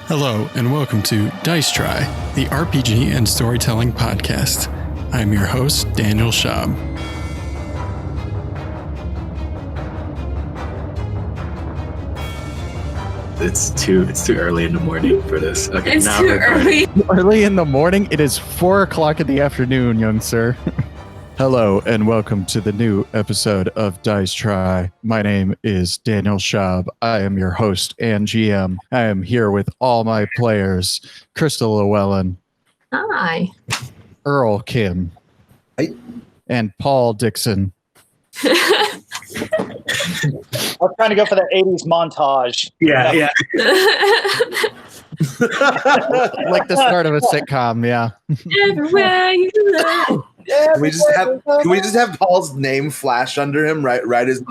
Hello, and welcome to Dice Try, the RPG and storytelling podcast. I'm your host, Daniel Schaub. It's too early in the morning for this. Okay, It's now too we're early. Early in the morning? It is 4 o'clock in the afternoon, young sir. Hello, and welcome to the new episode of Dice Try. My name is Daniel Schaub. I am your host and GM. I am here with all my players, Crystal Llewellyn, Hi. Earl Kim, and Paul Dixon. I was trying to go for that 80s montage. Yeah. Like the start of a sitcom, yeah. Everywhere you look. Can we just have Paul's name flash under him right as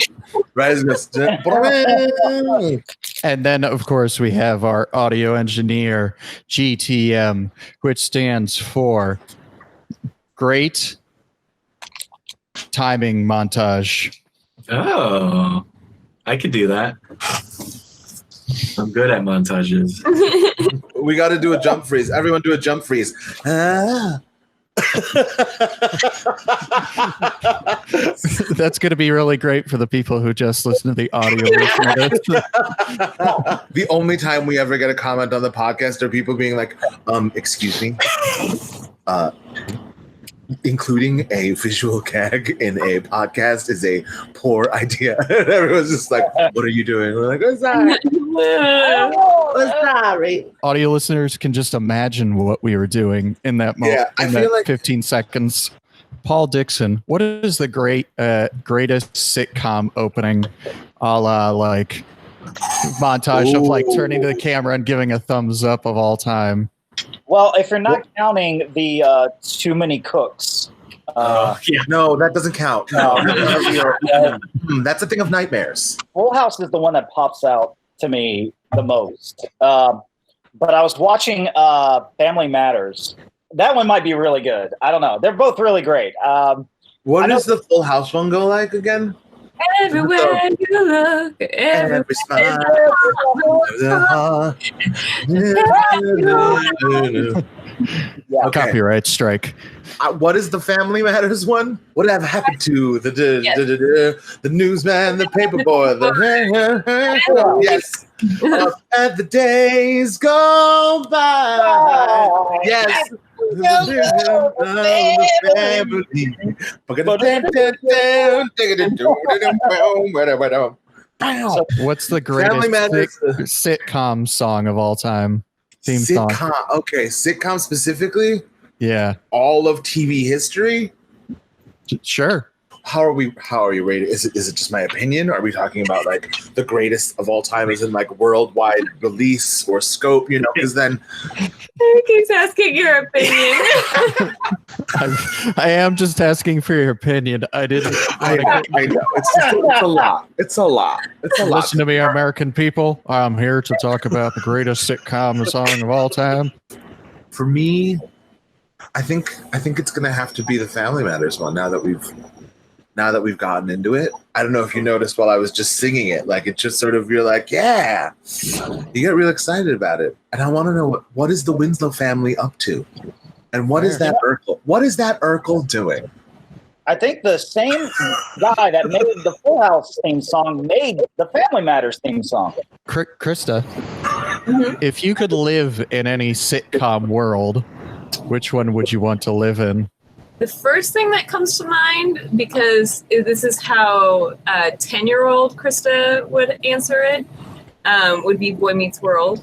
And then, of course, we have our audio engineer, GTM, which stands for Great Timing Montage. Oh, I could do that. I'm good at montages. We got to do a jump freeze. Everyone do a jump freeze. That's going to be really great for the people who just listen to the audio version of it. The only time we ever get a comment on the podcast are people being like, excuse me, including a visual gag in a podcast is a poor idea. And everyone's just like, what are you doing? We're like, oh, sorry. Oh, sorry. Audio listeners can just imagine what we were doing in that moment, Yeah, I in feel that like 15 seconds. Paul Dixon, what is the greatest sitcom opening a la like montage of like turning to the camera and giving a thumbs up of all time? Well, if you're not counting the Too Many Cooks. Yeah. No, that doesn't count. No. That's a thing of nightmares. Full House is the one that pops out to me the most. But I was watching Family Matters. That one might be really good. I don't know. They're both really great. What does the Full House one go like again? Everywhere you look. Every smile. Yeah. Okay. Copyright strike. What is the Family Matters one? What have happened to the newsman, the paperboy, yes, and the days go by. Yes. What's the greatest Family Matters. sitcom song of all time? Theme song. Okay, sitcom specifically. Yeah, All of TV history. sure. How are you rated? Is it just my opinion? Or are we talking about like the greatest of all time, as in like worldwide release or scope? You know, because then He keeps asking your opinion. I am just asking for your opinion. I didn't. I know it's a lot. It's a lot. Listen to me, American people. I'm here to talk about the greatest sitcom song of all time. For me, I think it's gonna have to be the Family Matters one. Now that we've gotten into it, I don't know if you noticed while I was just singing it, like it just sort of, you're like, yeah, you get real excited about it. And I want to know what is the Winslow family up to, and what is that Urkel? What is that Urkel doing? I think the same guy that made the Full House theme song made the Family Matters theme song. Krista, if you could live in any sitcom world, which one would you want to live in? The first thing that comes to mind, because this is how 10-year-old Krista would answer it, would be Boy Meets World.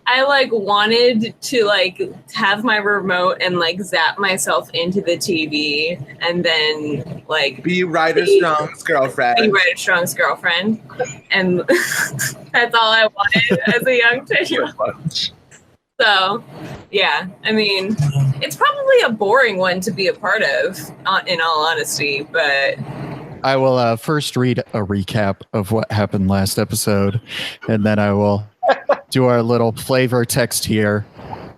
I wanted to have my remote and zap myself into the TV and then Be Ryder Strong's girlfriend. Be Ryder Strong's girlfriend, and that's all I wanted as a young 10-year-old. So, yeah, I mean, it's probably a boring one to be a part of, in all honesty, but I will first read a recap of what happened last episode, and then I will do our little flavor text here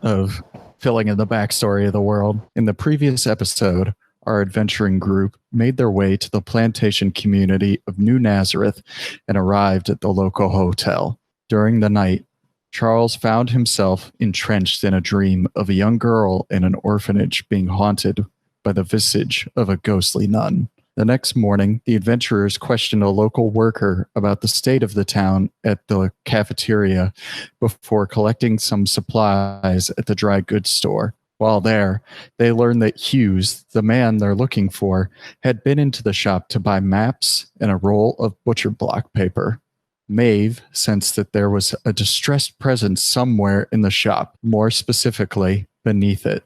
of filling in the backstory of the world. In the previous episode, our adventuring group made their way to the plantation community of New Nazareth and arrived at the local hotel. During the night, Charles found himself entrenched in a dream of a young girl in an orphanage being haunted by the visage of a ghostly nun. The next morning, the adventurers questioned a local worker about the state of the town at the cafeteria before collecting some supplies at the dry goods store. While there, they learned that Hughes, the man they're looking for, had been into the shop to buy maps and a roll of butcher block paper. Maeve sensed that there was a distressed presence somewhere in the shop, more specifically, beneath it.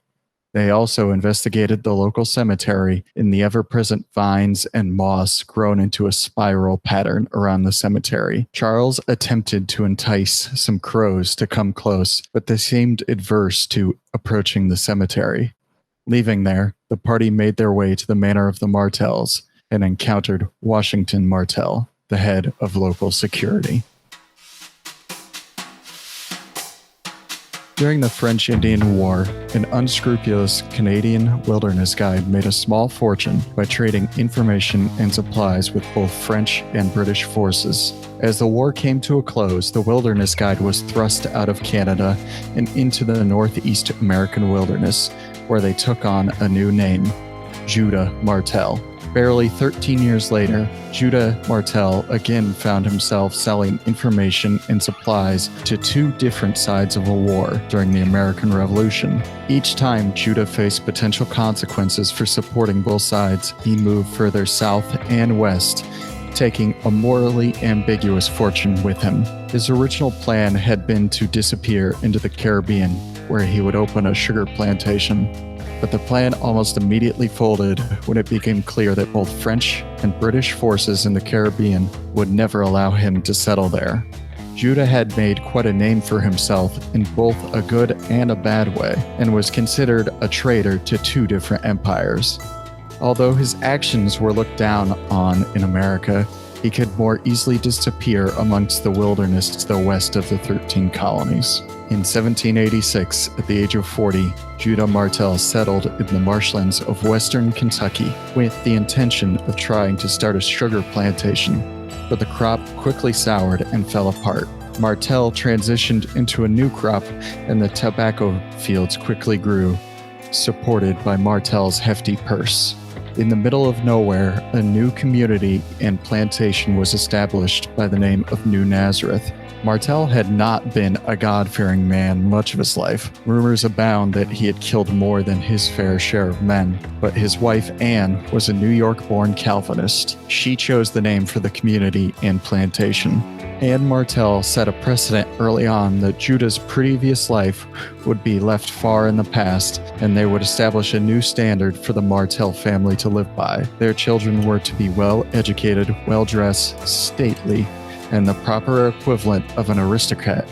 They also investigated the local cemetery in the ever-present vines and moss grown into a spiral pattern around the cemetery. Charles attempted to entice some crows to come close, but they seemed adverse to approaching the cemetery. Leaving there, the party made their way to the manor of the Martells and encountered Washington Martell, the head of local security. During the French-Indian War, an unscrupulous Canadian wilderness guide made a small fortune by trading information and supplies with both French and British forces. As the war came to a close, the wilderness guide was thrust out of Canada and into the Northeast American wilderness, where they took on a new name, Judah Martell. Barely 13 years later, Judah Martell again found himself selling information and supplies to two different sides of a war during the American Revolution. Each time Judah faced potential consequences for supporting both sides, he moved further south and west, taking a morally ambiguous fortune with him. His original plan had been to disappear into the Caribbean, where he would open a sugar plantation. But the plan almost immediately folded when it became clear that both French and British forces in the Caribbean would never allow him to settle there. Judah had made quite a name for himself in both a good and a bad way, and was considered a traitor to two different empires. Although his actions were looked down on in America, he could more easily disappear amongst the wilderness to the west of the 13 colonies. In 1786, at the age of 40, Judah Martell settled in the marshlands of western Kentucky with the intention of trying to start a sugar plantation, but the crop quickly soured and fell apart. Martell transitioned into a new crop, and the tobacco fields quickly grew, supported by Martell's hefty purse. In the middle of nowhere, a new community and plantation was established by the name of New Nazareth. Martell had not been a God-fearing man much of his life. Rumors abound that he had killed more than his fair share of men, but his wife, Anne, was a New York-born Calvinist. She chose the name for the community and plantation. Anne Martell set a precedent early on that Judah's previous life would be left far in the past, and they would establish a new standard for the Martell family to live by. Their children were to be well-educated, well-dressed, stately, and the proper equivalent of an aristocrat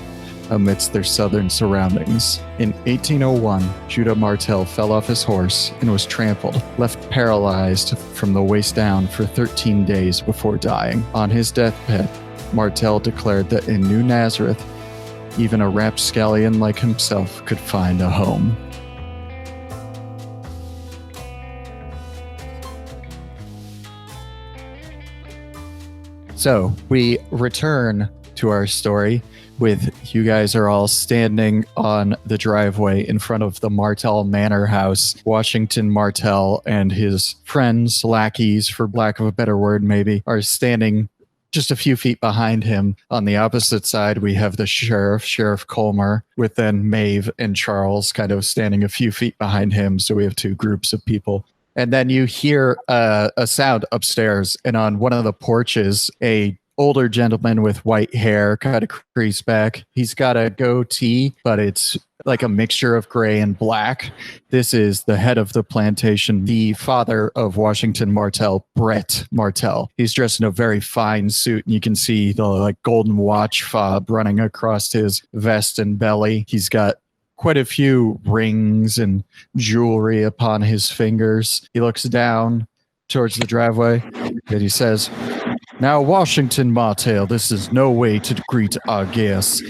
amidst their southern surroundings. In 1801, Judah Martell fell off his horse and was trampled, left paralyzed from the waist down for 13 days before dying. On his deathbed, Martell declared that in New Nazareth, even a rapscallion like himself could find a home. So we return to our story with you guys are all standing on the driveway in front of the Martell Manor House. Washington Martell and his friends, lackeys, for lack of a better word maybe, are standing just a few feet behind him. On the opposite side, we have the Sheriff Colmer, with then Maeve and Charles kind of standing a few feet behind him. So we have two groups of people. And then you hear a sound upstairs, and on one of the porches, a older gentleman with white hair, kind of creased back. He's got a goatee, but it's like a mixture of gray and black. This is the head of the plantation, the father of Washington Martell, Brett Martell. He's dressed in a very fine suit, and you can see the like golden watch fob running across his vest and belly. He's got quite a few rings and jewelry upon his fingers. He looks down towards the driveway and he says, "Now, Washington Martell, this is no way to greet our guests.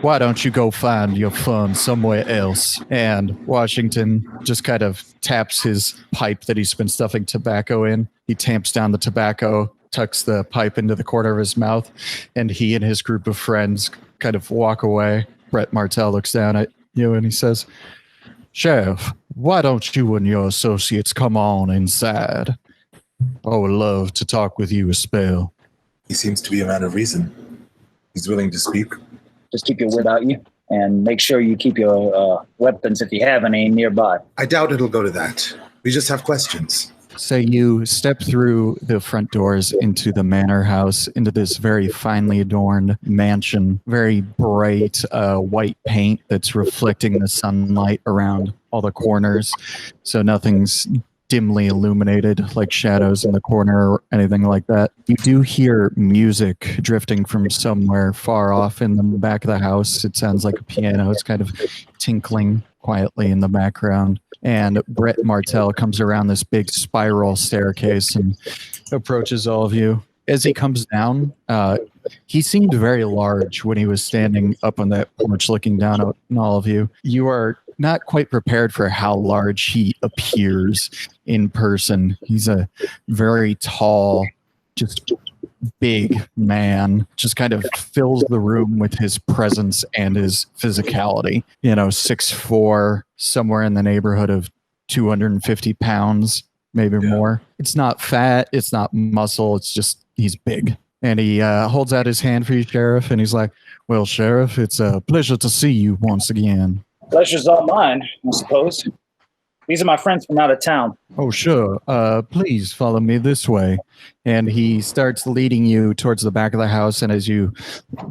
Why don't you go find your fun somewhere else?" And Washington just kind of taps his pipe that he's been stuffing tobacco in. He tamps down the tobacco, tucks the pipe into the corner of his mouth, and he and his group of friends kind of walk away. Brett Martell looks down at you and he says, Sheriff, why don't you and your associates come on inside? I would love to talk with you a spell. He seems to be a man of reason. He's willing to speak. Just keep your wit out you, and make sure you keep your weapons, if you have any, nearby. I doubt it'll go to that. We just have questions. So you step through the front doors into the manor house, into this very finely adorned mansion, very bright white paint that's reflecting the sunlight around all the corners. So nothing's dimly illuminated like shadows in the corner or anything like that. You do hear music drifting from somewhere far off in the back of the house. It sounds like a piano. It's kind of tinkling quietly in the background. And Brett Martell comes around this big spiral staircase and approaches all of you. As he comes down, he seemed very large when he was standing up on that porch looking down on all of you. You are not quite prepared for how large he appears in person. He's a very tall, just big man, just kind of fills the room with his presence and his physicality. 6'4", somewhere in the neighborhood of 250 pounds, maybe more. It's not fat, it's not muscle, it's just he's big. And he holds out his hand for you, Sheriff, and he's like, well, Sheriff, it's a pleasure to see you once again. Pleasure's all mine, I suppose. These are my friends from out of town. Oh, sure. Please follow me this way. And he starts leading you towards the back of the house. And as you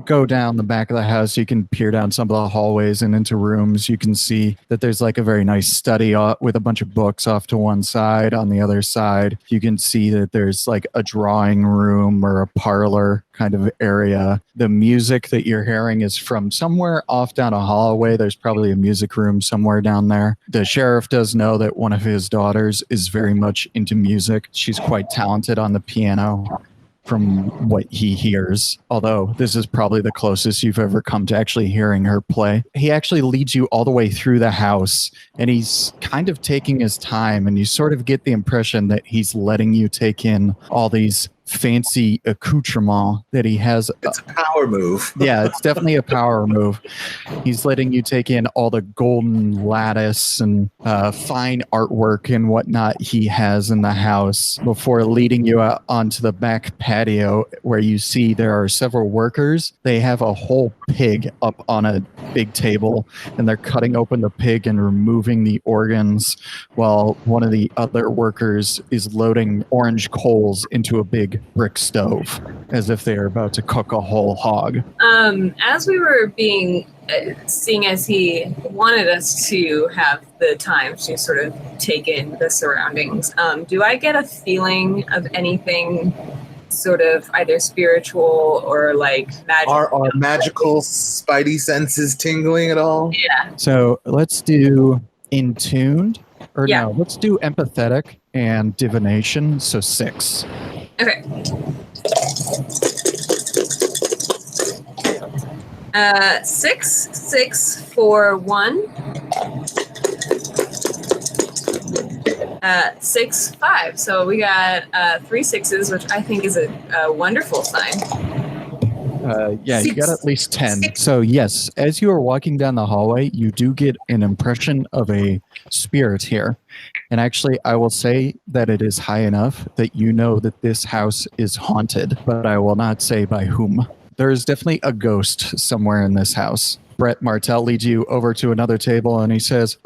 go down the back of the house, you can peer down some of the hallways and into rooms. You can see that there's like a very nice study with a bunch of books off to one side. On the other side, you can see that there's like a drawing room or a parlor kind of area. The music that you're hearing is from somewhere off down a hallway. There's probably a music room somewhere down there. The sheriff does know that one of his daughters is very much into music. She's quite talented on the piano from what he hears, although this is probably the closest you've ever come to actually hearing her play. He actually leads you all the way through the house, and he's kind of taking his time, and you sort of get the impression that he's letting you take in all these fancy accoutrement that he has. It's a power move. Yeah, it's definitely a power move. He's letting you take in all the golden lattice and fine artwork and whatnot he has in the house before leading you out onto the back patio where you see there are several workers. They have a whole pig up on a big table, and they're cutting open the pig and removing the organs while one of the other workers is loading orange coals into a big brick stove as if they are about to cook a whole hog. As we were seeing as he wanted us to have the time to sort of take in the surroundings, do I get a feeling of anything sort of either spiritual or like magical? Are magical spidey senses tingling at all? Yeah. So let's do in tuned, or Yeah. no, let's do empathetic and divination. So 6. Okay. 6, 4, 1. 6, 5. So we got 3 6s, which I think is a wonderful sign. Yeah, you got at least 10. So yes, as you are walking down the hallway, you do get an impression of a spirit here. And actually, I will say that it is high enough that you know that this house is haunted, but I will not say by whom. There is definitely a ghost somewhere in this house. Brett Martell leads you over to another table and he says,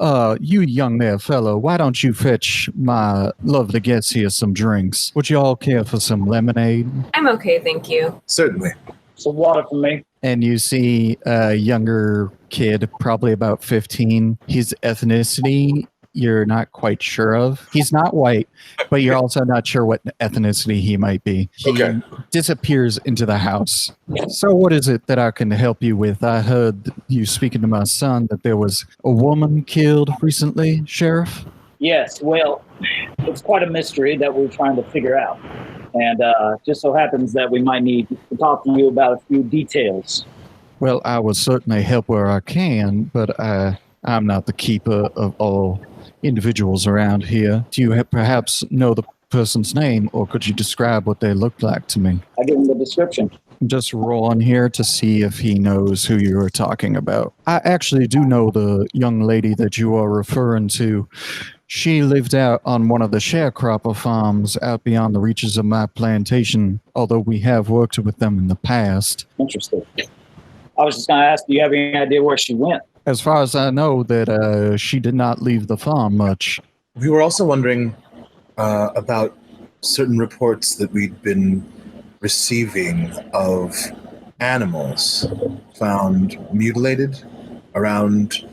you young there fellow, why don't you fetch my lovely guests here some drinks? Would you all care for some lemonade? I'm okay, thank you. Certainly. Some water for me. And you see a younger kid, probably about 15. His ethnicity, you're not quite sure of. He's not white, but you're also not sure what ethnicity he might be. He disappears into the house. So what is it that I can help you with? I heard you speaking to my son that there was a woman killed recently, Sheriff. Yes, well, it's quite a mystery that we're trying to figure out. And just so happens that we might need to talk to you about a few details. Well, I will certainly help where I can, but I'm not the keeper of all individuals around here. Do you perhaps know the person's name, or could you describe what they looked like to me? I give him the description. I'm just rolling here to see if he knows who you are talking about. I actually do know the young lady that you are referring to. She lived out on one of the sharecropper farms out beyond the reaches of my plantation, although we have worked with them in the past. Interesting. I was just going to ask, do you have any idea where she went? As far as I know, that she did not leave the farm much. We were also wondering about certain reports that we'd been receiving of animals found mutilated around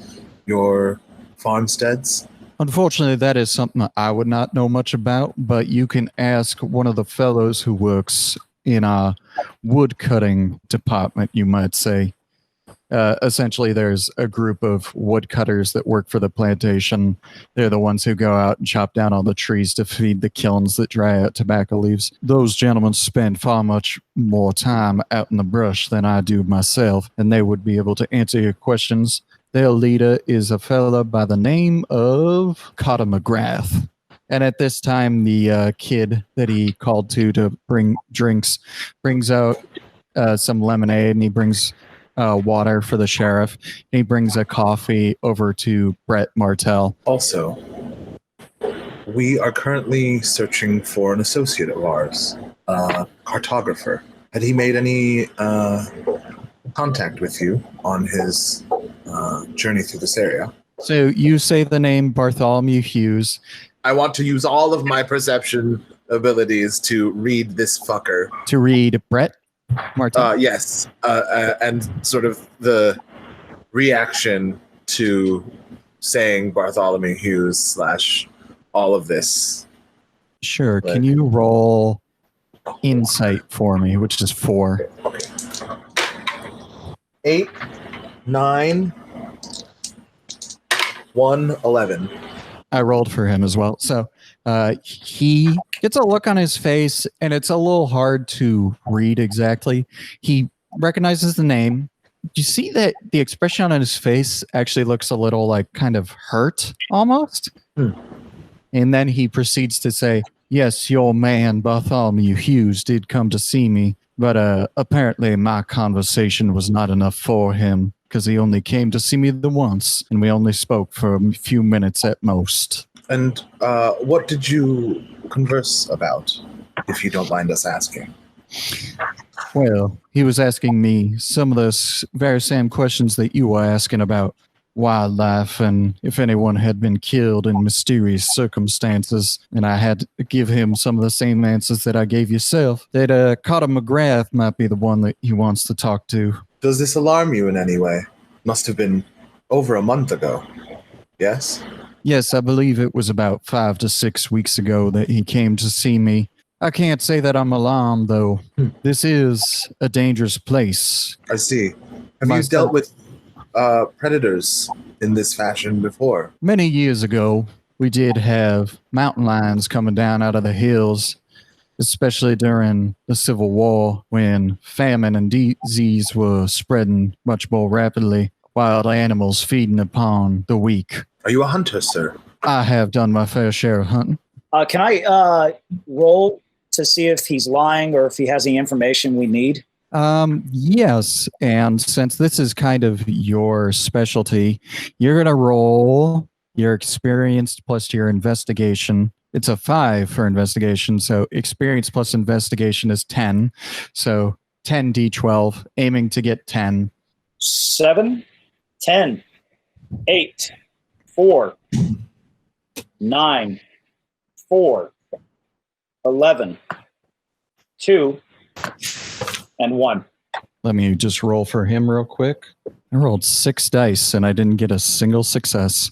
your farmsteads. Unfortunately, that is something that I would not know much about, but you can ask one of the fellows who works in a wood cutting department, you might say. Essentially, there's a group of woodcutters that work for the plantation. They're the ones who go out and chop down all the trees to feed the kilns that dry out tobacco leaves. Those gentlemen spend far much more time out in the brush than I do myself, and they would be able to answer your questions. Their leader is a fella by the name of Cotter McGrath. And at this time, the kid that he called to bring drinks brings out some lemonade, and he brings water for the sheriff. And he brings a coffee over to Brett Martell. Also, we are currently searching for an associate of ours, a cartographer. Had he made any contact with you on his journey through this area? So you say the name Bartholomew Hughes. I want to use all of my perception abilities to read this fucker. To read Brett Martell? Yes. And sort of the reaction to saying Bartholomew Hughes / all of this. Sure. Can you roll insight for me, which is 4? 8, 9, 1, 11. I rolled for him as well. So he gets a look on his face, and it's a little hard to read exactly. He recognizes the name. You see that the expression on his face actually looks a little like kind of hurt almost. And then he proceeds to say, yes, your man Bartholomew Hughes did come to see me, but apparently my conversation was not enough for him, because he only came to see me the once, and we only spoke for a few minutes at most. And what did you converse about, if you don't mind us asking? Well, he was asking me some of the very same questions that you were asking about wildlife and if anyone had been killed in mysterious circumstances, and I had to give him some of the same answers that I gave yourself, that Cotter McGrath might be the one that he wants to talk to. Does this alarm you in any way? Must have been over a month ago. Yes? Yes, I believe it was about 5 to 6 weeks ago that he came to see me. I can't say that I'm alarmed, though. This is a dangerous place. I see. Have you dealt with predators in this fashion before? Many years ago, we did have mountain lions coming down out of the hills, especially during the Civil War, when famine and disease were spreading much more rapidly, wild animals feeding upon the weak. Are you a hunter, sir? I have done my fair share of hunting. Can I roll to see if he's lying or if he has any information we need? Yes, and since this is kind of your specialty, you're going to roll your experience plus your investigation. It's a 5 for investigation, so experience plus investigation is 10. So 10 D12, aiming to get 10. 7, 10, 8, 4, 9, 4, 11, 2, and 1. Let me just roll for him real quick. I rolled 6 dice and I didn't get a single success.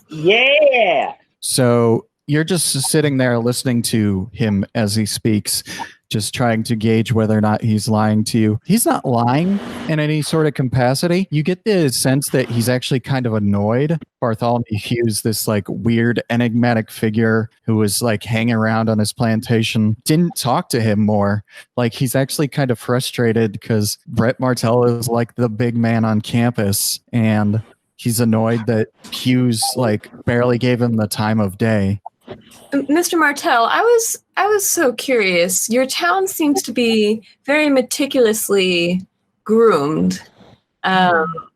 Yeah! So you're just sitting there listening to him as he speaks, just trying to gauge whether or not he's lying to you. He's not lying in any sort of capacity. You get the sense that he's actually kind of annoyed. Bartholomew Hughes, this like weird enigmatic figure who was like hanging around on his plantation, didn't talk to him more. Like he's actually kind of frustrated because Brett Martell is like the big man on campus, and he's annoyed that Hughes like barely gave him the time of day. Mr. Martell, I was I was so curious. Your town seems to be very meticulously groomed,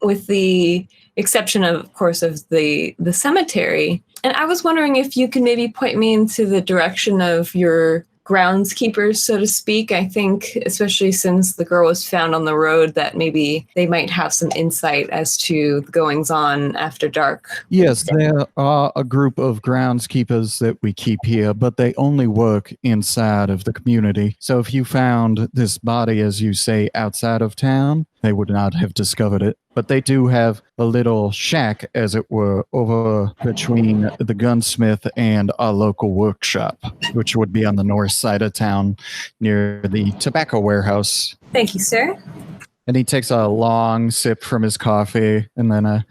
with the exception, of course, of the cemetery. And I was wondering if you could maybe point me into the direction of your groundskeepers, so to speak. I think, especially since the girl was found on the road, that maybe they might have some insight as to the goings on after dark. Yes, there are a group of groundskeepers that we keep here, but they only work inside of the community. So if you found this body, as you say, outside of town, they would not have discovered it. But they do have a little shack, as it were, over between the gunsmith and our local workshop, which would be on the north side of town near the tobacco warehouse. Thank you, sir. And he takes a long sip from his coffee, and then,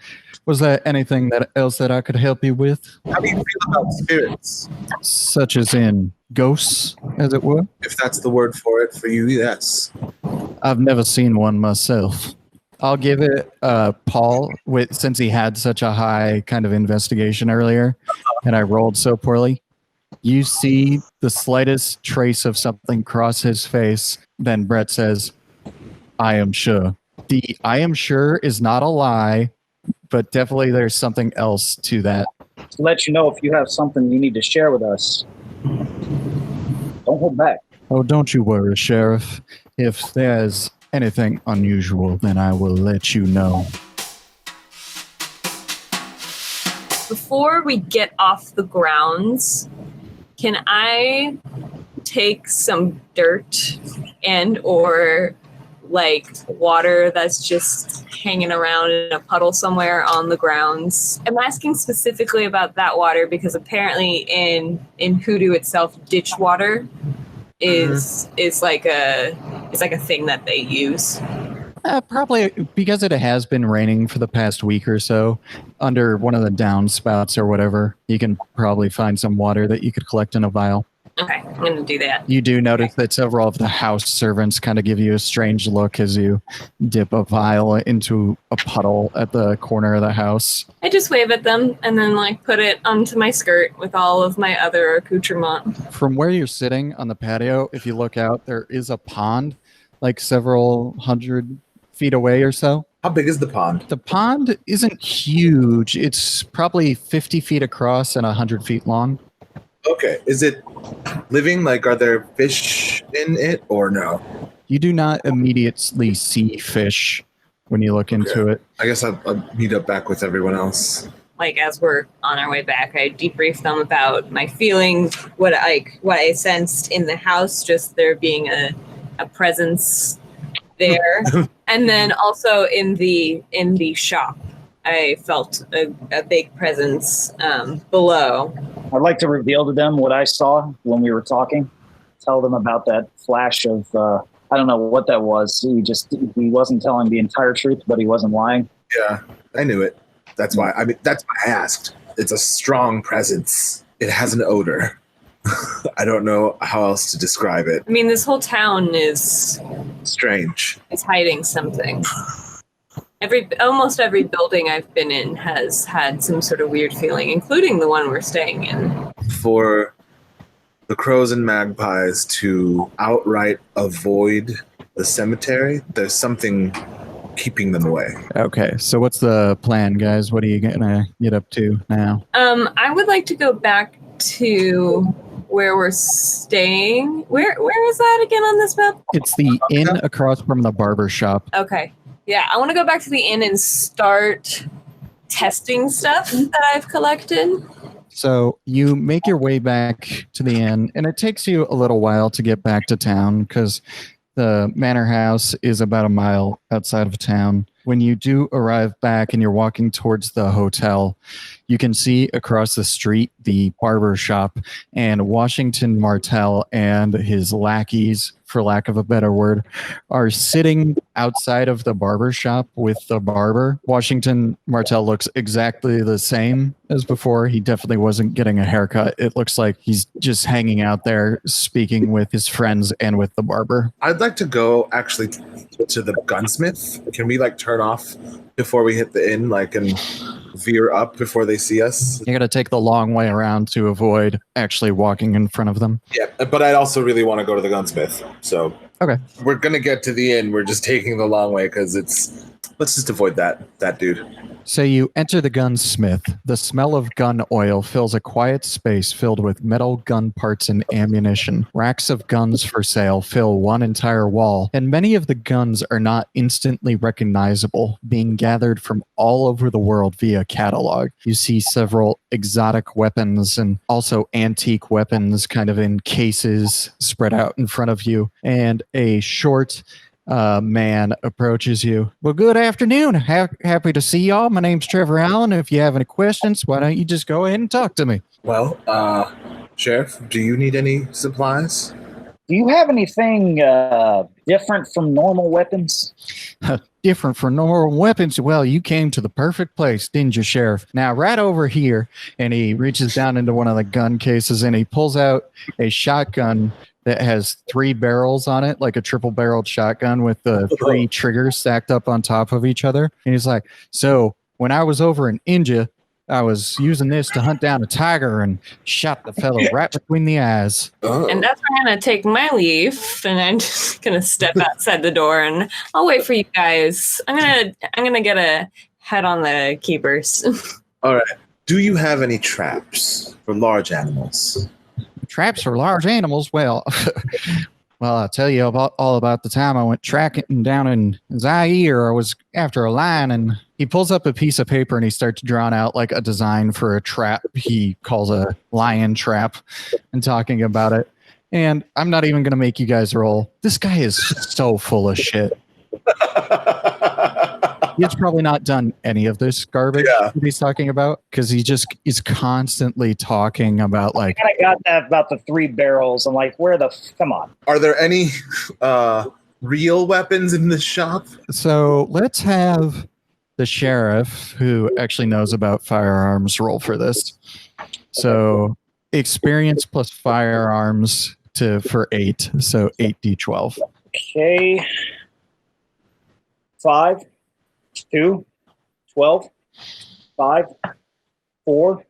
was there anything else that I could help you with? How do you feel about spirits? Such as in ghosts, as it were? If that's the word for it for you, yes. I've never seen one myself. I'll give it Paul, since he had such a high kind of investigation earlier, and I rolled so poorly. You see the slightest trace of something cross his face, then Brett says, I am sure. The I am sure is not a lie, but definitely there's something else to that. To let you know if you have something you need to share with us, don't hold back. Oh, don't you worry, Sheriff. If there's anything unusual, then I will let you know. Before we get off the grounds, can I take some dirt and or like water that's just hanging around in a puddle somewhere on the grounds? I'm asking specifically about that water because apparently in Hoodoo itself, ditch water is like a thing that they use. Probably because it has been raining for the past week or so. Under one of the downspouts or whatever, you can probably find some water that you could collect in a vial. Okay, I'm going to do that. You do notice that several of the house servants kind of give you a strange look as you dip a vial into a puddle at the corner of the house. I just wave at them and then like put it onto my skirt with all of my other accoutrement. From where you're sitting on the patio, if you look out, there is a pond like several hundred feet away or so. How big is the pond? The pond isn't huge. It's probably 50 feet across and 100 feet long. Okay. Is it living? Like, are there fish in it or no? You do not immediately see fish when you look into it. I guess I'll meet up back with everyone else. Like as we're on our way back, I debrief them about my feelings, what I sensed in the house, just there being a presence there, and then also in the shop, I felt a big presence below. I'd like to reveal to them what I saw when we were talking. Tell them about that flash of, I don't know what that was. He wasn't telling the entire truth, but he wasn't lying. Yeah, I knew it. That's why I asked. It's a strong presence. It has an odor. I don't know how else to describe it. I mean, this whole town is Strange. hiding something. Almost every building I've been in has had some sort of weird feeling, including the one we're staying in. For the crows and magpies to outright avoid the cemetery, there's something keeping them away. Okay, so what's the plan, guys? What are you gonna get up to now? I would like to go back to where we're staying. Where is that again on this map? It's the inn across from the barber shop. Okay. Yeah, I want to go back to the inn and start testing stuff that I've collected. So you make your way back to the inn, and it takes you a little while to get back to town because the manor house is about a mile outside of town. When you do arrive back and you're walking towards the hotel, you can see across the street the barber shop, and Washington Martell and his lackeys, for lack of a better word, are sitting outside of the barber shop with the barber. Washington Martell looks exactly the same as before. He definitely wasn't getting a haircut. It looks like he's just hanging out there speaking with his friends and with the barber. I'd like to go actually to the gunsmith. Can we like turn off before we hit the inn, like, and veer up before they see us. You got to take the long way around to avoid actually walking in front of them. Yeah, but I'd also really want to go to the gunsmith. So Okay. we're gonna get to the inn. We're just taking the long way because let's just avoid that dude. So you enter the gunsmith. The smell of gun oil fills a quiet space filled with metal gun parts and ammunition. Racks of guns for sale fill one entire wall, and many of the guns are not instantly recognizable, being gathered from all over the world via catalog. You see several exotic weapons and also antique weapons kind of in cases spread out in front of you, and a short man approaches you. Well, good afternoon. Happy to see y'all. My name's Trevor Allen. If you have any questions, why don't you just go ahead and talk to me? Well, Sheriff, do you need any supplies? Do you have anything different from normal weapons? Different from normal weapons? Well, you came to the perfect place, didn't you, Sheriff? Now, right over here, and he reaches down into one of the gun cases and he pulls out a shotgun that has 3 barrels on it, like a triple-barreled shotgun with the 3 triggers stacked up on top of each other. And he's like, so when I was over in India, I was using this to hunt down a tiger and shot the fellow right between the eyes. Oh. And that's where I'm going to take my leave, and I'm just going to step outside the door, and I'll wait for you guys. I'm gonna get a head on the keepers. All right. Do you have any traps for large animals? Traps for large animals? Well, I'll tell you all about the time I went tracking down in Zaire. I was after a lion, and he pulls up a piece of paper and he starts drawing out like a design for a trap he calls a lion trap and talking about it. And I'm not even going to make you guys roll. This guy is so full of shit. He's probably not done any of this garbage that he's talking about because he just is constantly talking about like. I got that about the 3 barrels. I'm like, come on. Are there any real weapons in this shop? So let's have the sheriff, who actually knows about firearms, roll for this. So experience plus firearms for 8. So 8d12. Okay. 5, 2, 12, 5, 4,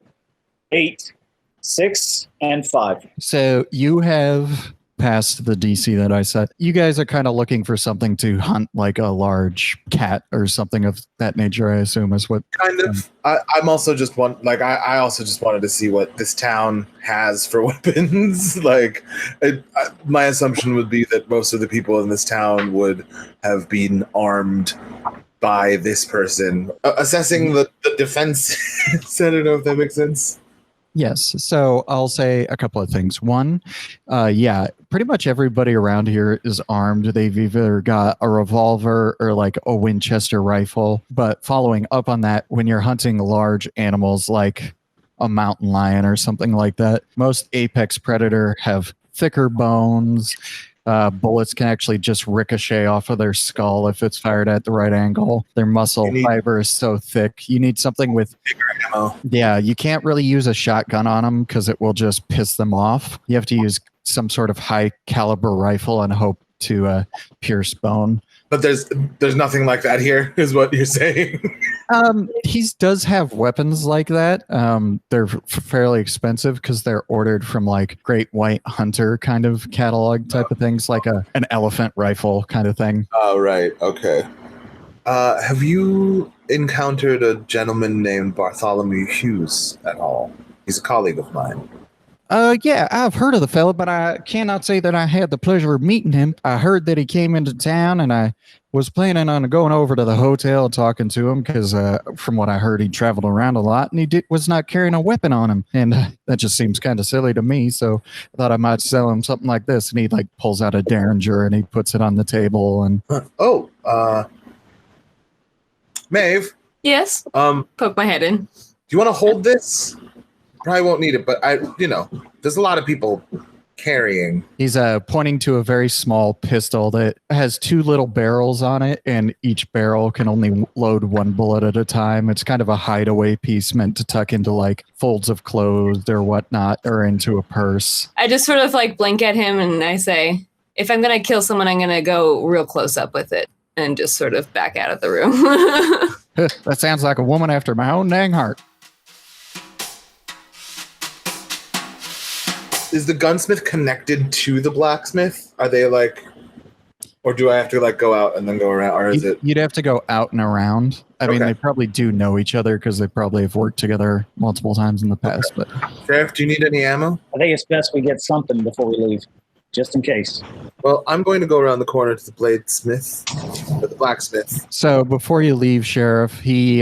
8, 6, and 5. So you have passed the DC that I set. You guys are kind of looking for something to hunt, like a large cat or something of that nature, I assume is what. Kind of. I'm also just I also just wanted to see what this town has for weapons. My assumption would be that most of the people in this town would have been armed by this person. Assessing the defense. I don't know if that makes sense. Yes. So I'll say a couple of things. One, pretty much everybody around here is armed. They've either got a revolver or like a Winchester rifle. But following up on that, when you're hunting large animals like a mountain lion or something like that, most apex predator have thicker bones. Bullets can actually just ricochet off of their skull if it's fired at the right angle. Their muscle fiber is so thick. You need something with bigger ammo. Yeah, you can't really use a shotgun on them because it will just piss them off. You have to use some sort of high caliber rifle and hope to pierce bone. But there's nothing like that here, is what you're saying. He does have weapons like that. They're fairly expensive because they're ordered from like Great White Hunter kind of catalog type of things, like an elephant rifle kind of thing. Oh, right. Okay. Have you encountered a gentleman named Bartholomew Hughes at all? He's a colleague of mine. Yeah, I've heard of the fella, but I cannot say that I had the pleasure of meeting him. I heard that he came into town, and I was planning on going over to the hotel and talking to him because from what I heard, he traveled around a lot, and he was not carrying a weapon on him. And that just seems kind of silly to me, so I thought I might sell him something like this. And he like pulls out a Derringer, and he puts it on the table. And Maeve? Yes? Poke my head in. Do you want to hold this? Probably won't need it, but there's a lot of people carrying. He's pointing to a very small pistol that has 2 little barrels on it, and each barrel can only load 1 bullet at a time. It's kind of a hideaway piece meant to tuck into like folds of clothes or whatnot, or into a purse. I just sort of like blink at him and I say, if I'm going to kill someone, I'm going to go real close up with it and just sort of back out of the room. That sounds like a woman after my own dang heart. Is the gunsmith connected to the blacksmith? Are they like, or do I have to like go out and then go around, or is it? You'd have to go out and around. I mean, Okay. they probably do know each other because they probably have worked together multiple times in the past. But Sheriff, do you need any ammo? I think it's best we get something before we leave, just in case. Well, I'm going to go around the corner to the bladesmith, or the blacksmith. so before you leave, Sheriff, he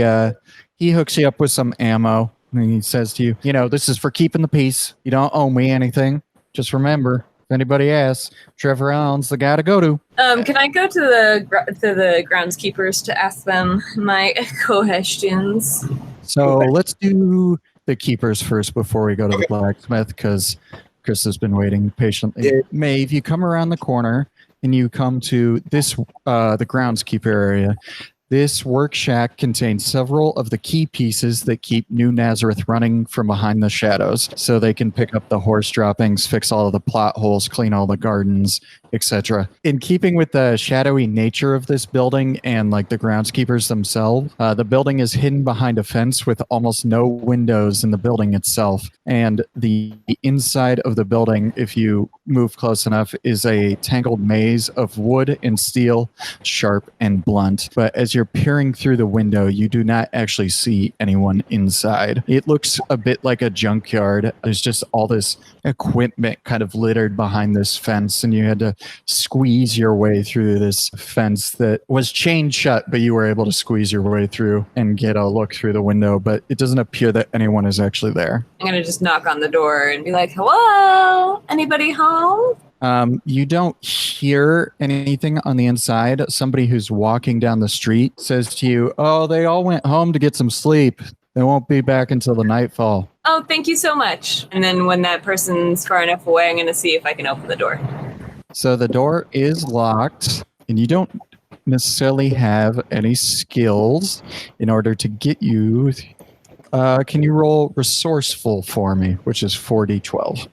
hooks you up with some ammo. And he says to you, this is for keeping the peace. You don't owe me anything. Just remember, if anybody asks, Trevor Allen's the guy to go to. Can I go to the groundskeepers to ask them my questions? So let's do the keepers first before we go to the blacksmith, because Chris has been waiting patiently. Yeah. Maeve, you come around the corner and you come to this, the groundskeeper area. This work shack contains several of the key pieces that keep New Nazareth running from behind the shadows, so they can pick up the horse droppings, fix all of the plot holes, clean all the gardens, etc. In keeping with the shadowy nature of this building and like the groundskeepers themselves, the building is hidden behind a fence with almost no windows in the building itself. And the inside of the building, if you move close enough, is a tangled maze of wood and steel, sharp and blunt. But as you're peering through the window, you do not actually see anyone inside. It looks a bit like a junkyard. There's just all this equipment kind of littered behind this fence, and you had to squeeze your way through this fence that was chained shut, but you were able to squeeze your way through and get a look through the window. But it doesn't appear that anyone is actually there. I'm gonna just knock on the door and be like, "Hello, anybody home?" You don't hear anything on the inside. Somebody who's walking down the street says to you, "Oh, they all went home to get some sleep. They won't be back until the nightfall." Oh, thank you so much. And then when that person's far enough away, I'm gonna see if I can open the door. So the door is locked, and you don't necessarily have any skills in order to get you. Can you roll resourceful for me, which is 4d12?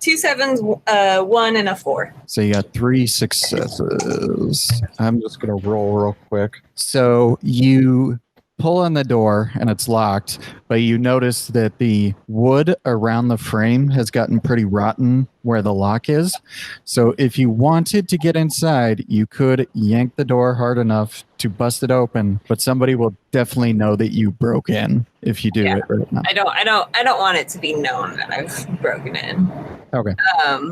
2 sevens, 1 and a 4. So you got 3 successes. I'm just going to roll real quick. So you pull on the door and it's locked, but you notice that the wood around the frame has gotten pretty rotten where the lock is. So if you wanted to get inside, you could yank the door hard enough to bust it open, but somebody will definitely know that you broke in if you do it right now. I don't want it to be known that I've broken in. Okay.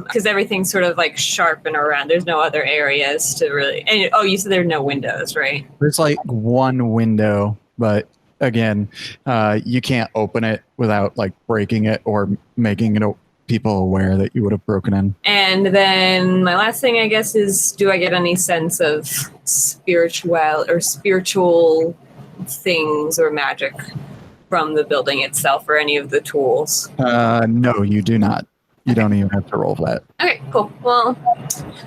Because everything's sort of like sharp and around. There's no other areas to really. And, you said there are no windows, right? There's like one window, but again, you can't open it without like breaking it or making it people aware that you would have broken in. And then my last thing, I guess, is do I get any sense of spiritual things or magic from the building itself or any of the tools? No, you do not. You don't even have to roll that. Okay, cool. Well,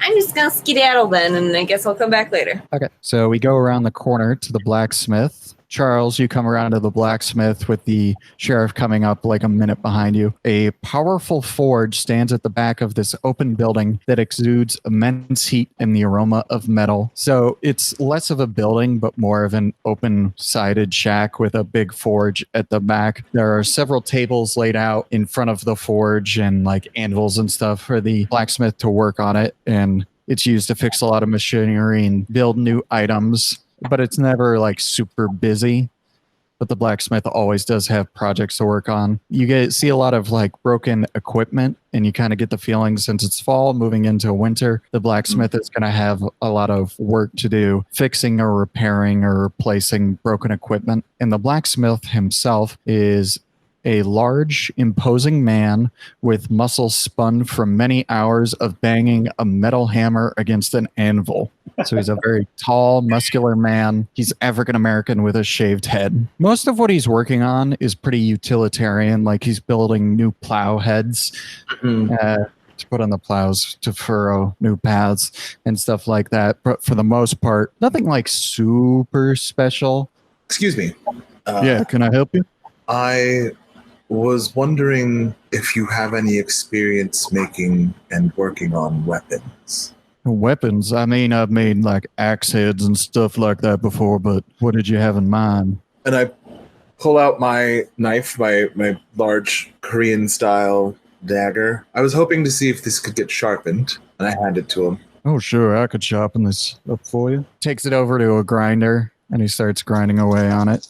I'm just going to skedaddle then, and I guess I'll come back later. Okay. So we go around the corner to the blacksmith. Charles, you come around to the blacksmith with the sheriff coming up like a minute behind you. A powerful forge stands at the back of this open building that exudes immense heat and the aroma of metal. So it's less of a building, but more of an open-sided shack with a big forge at the back. There are several tables laid out in front of the forge and like anvils and stuff for the blacksmith to work on it. And it's used to fix a lot of machinery and build new items. But it's never like super busy. But the blacksmith always does have projects to work on. You see a lot of like broken equipment, and you kind of get the feeling since it's fall moving into winter, the blacksmith is going to have a lot of work to do fixing or repairing or replacing broken equipment. And the blacksmith himself is a large, imposing man with muscles spun from many hours of banging a metal hammer against an anvil. So he's a very tall, muscular man. He's African-American with a shaved head. Most of what he's working on is pretty utilitarian, like he's building new plow heads to put on the plows to furrow new paths and stuff like that. But for the most part, nothing like super special. Excuse me. Yeah, can I help you? I was wondering if you have any experience making and working on weapons. Weapons. I mean, I've made like axe heads and stuff like that before, but what did you have in mind? And I pull out my knife, my large Korean style dagger. I was hoping to see if this could get sharpened, and I hand it to him. Oh, sure, I could sharpen this up for you. Takes it over to a grinder, and he starts grinding away on it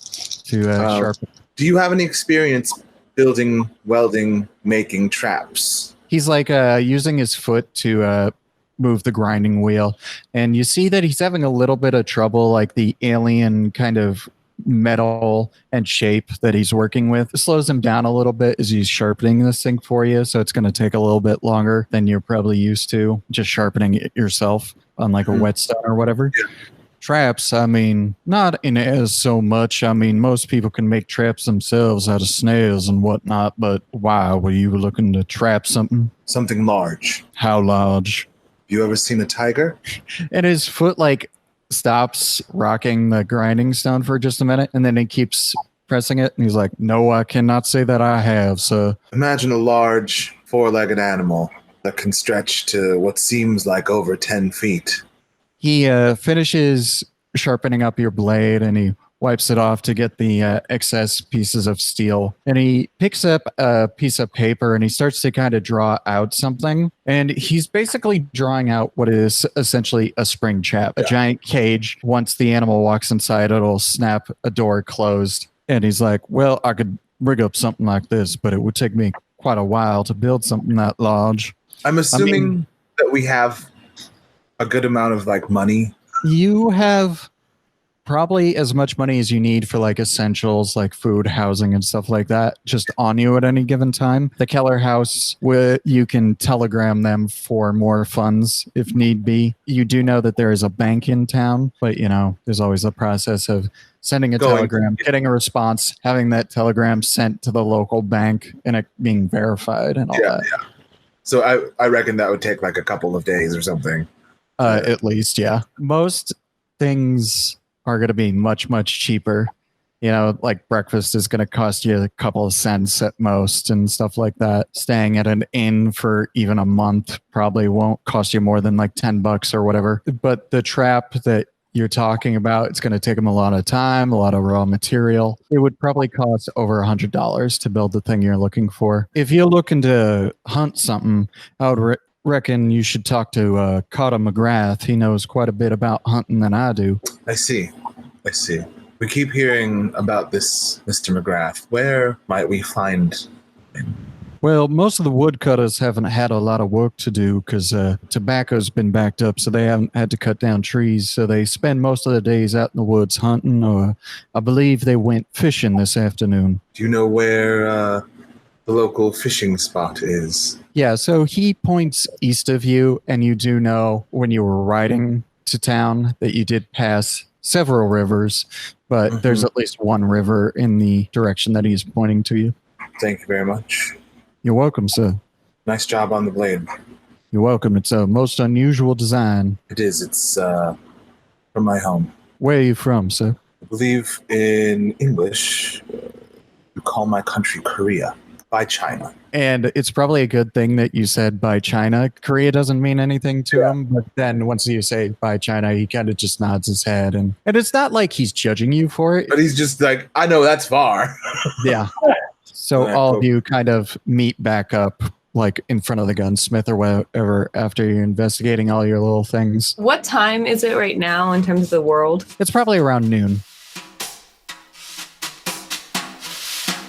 to sharpen. Do you have any experience building, welding, making traps? He's like using his foot to move the grinding wheel, and you see that he's having a little bit of trouble, like the alien kind of metal and shape that he's working with. It slows him down a little bit as he's sharpening this thing for you, so it's going to take a little bit longer than you're probably used to just sharpening it yourself on like a whetstone or whatever. Yeah. Traps, I mean, not in as so much. I mean, most people can make traps themselves out of snails and whatnot, but why were you looking to trap something? Something large. How large? You ever seen a tiger? And his foot like stops rocking the grinding stone for just a minute, and then he keeps pressing it, and he's like, no, I cannot say that I have, sir. Imagine a large four-legged animal that can stretch to what seems like over 10 feet. He finishes sharpening up your blade, and he wipes it off to get the excess pieces of steel. And he picks up a piece of paper, and he starts to kind of draw out something. And he's basically drawing out what is essentially a spring trap, a giant cage. Once the animal walks inside, it'll snap a door closed. And he's like, well, I could rig up something like this, but it would take me quite a while to build something that large. I'm assuming that we have a good amount of like money. You have probably as much money as you need for like essentials like food, housing, and stuff like that just on you at any given time. The Keller house, where you can telegram them for more funds if need be. You do know that there is a bank in town, but you know, there's always the process of sending a telegram, getting a response, having that telegram sent to the local bank, and it being verified and all that. Yeah. So I reckon that would take like a couple of days or something. At least, yeah. Most things are going to be much, much cheaper. You know, like breakfast is going to cost you a couple of cents at most and stuff like that. Staying at an inn for even a month probably won't cost you more than like $10 or whatever. But the trap that you're talking about, it's going to take them a lot of time, a lot of raw material. It would probably cost over $100 to build the thing you're looking for. If you're looking to hunt something, I would reckon you should talk to Carter McGrath. He knows quite a bit about hunting than I do. I see. We keep hearing about this Mr. McGrath. Where might we find him? Well, most of the woodcutters haven't had a lot of work to do because tobacco's been backed up, so they haven't had to cut down trees. So they spend most of the days out in the woods hunting, or I believe they went fishing this afternoon. Do you know where the local fishing spot is? Yeah, so he points east of you, and you do know when you were riding to town that you did pass several rivers, but there's at least one river in the direction that he's pointing to you. Thank you very much. You're welcome, sir. Nice job on the blade. You're welcome. It's a most unusual design. It is. It's from my home. Where are you from, sir? I believe in English, you call my country Korea. By China. And it's probably a good thing that you said by China. Korea doesn't mean anything to him, but then once you say by China, he kind of just nods his head. And it's not like he's judging you for it. But he's just like, I know that's far. Yeah. So all of you kind of meet back up like in front of the gunsmith or whatever after you're investigating all your little things. What time is it right now in terms of the world? It's probably around noon.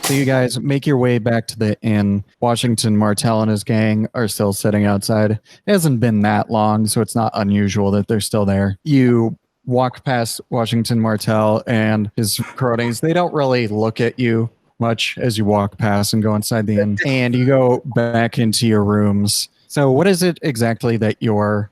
So you guys make your way back to the inn. Washington Martell and his gang are still sitting outside. It hasn't been that long, so it's not unusual that they're still there. You walk past Washington Martell and his cronies. They don't really look at you much as you walk past and go inside the inn. And you go back into your rooms. So what is it exactly that you're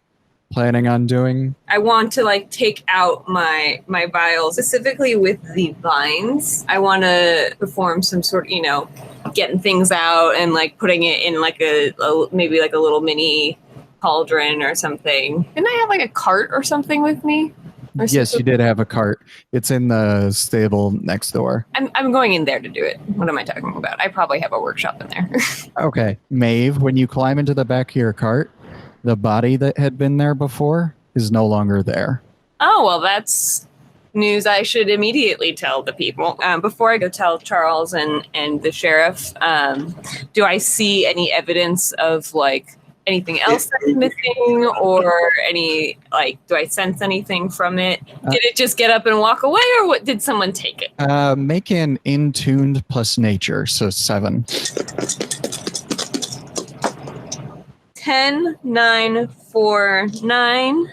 planning on doing? I want to like take out my vials, specifically with the vines. I want to perform some sort of, getting things out and like putting it in like a maybe like a little mini cauldron or something. Didn't I have like a cart or something with me? Yes, you did have a cart. It's in the stable next door. I'm going in there to do it. What am I talking about? I probably have a workshop in there. Okay. Maeve, when you climb into the back of your cart, The body that had been there before is no longer there. Oh, well, that's news I should immediately tell the people. Before I go tell Charles and the sheriff, do I see any evidence of, like, anything else that's missing, or any, like, do I sense anything from it? Did it just get up and walk away, or what? Did someone take it? Make an in-tuned plus nature, so 7. 10, 9, 4, 9,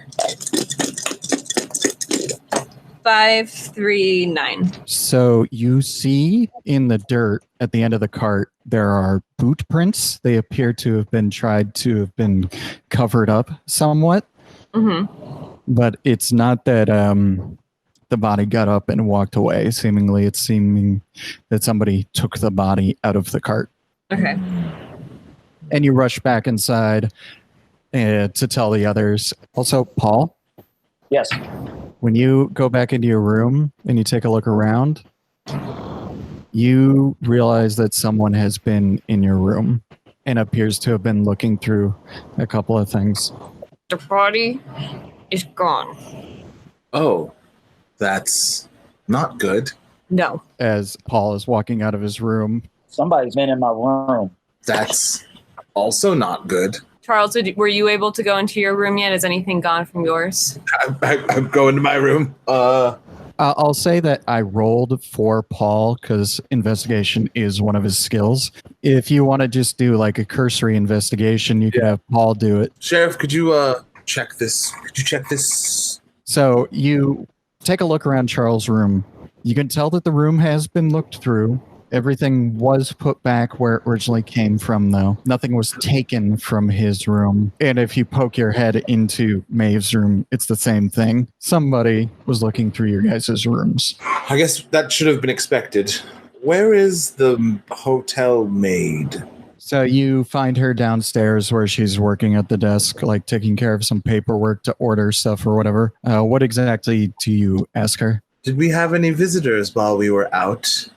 5, 3, 9. So you see in the dirt at the end of the cart, there are boot prints. They appear to have been covered up somewhat. Mm-hmm. But it's not that the body got up and walked away. Seemingly, it's seeming that somebody took the body out of the cart. Okay. And you rush back inside to tell the others. Also, Paul? Yes. When you go back into your room and you take a look around, you realize that someone has been in your room and appears to have been looking through a couple of things. The body is gone. Oh, that's not good. No. As Paul is walking out of his room. Somebody's been in my room. That's also not good. Charles, were you able to go into your room yet? Has anything gone from yours? I'm going to my room. I'll say that I rolled for Paul because investigation is one of his skills. If you want to just do like a cursory investigation, you could have Paul do it. Sheriff, could you check this? Could you check this? So you take a look around Charles' room. You can tell that the room has been looked through. Everything was put back where it originally came from, though. Nothing was taken from his room. And if you poke your head into Maeve's room, it's the same thing. Somebody was looking through your guys' rooms. I guess that should have been expected. Where is the hotel maid? So you find her downstairs where she's working at the desk, like taking care of some paperwork to order stuff or whatever. What exactly do you ask her? Did we have any visitors while we were out?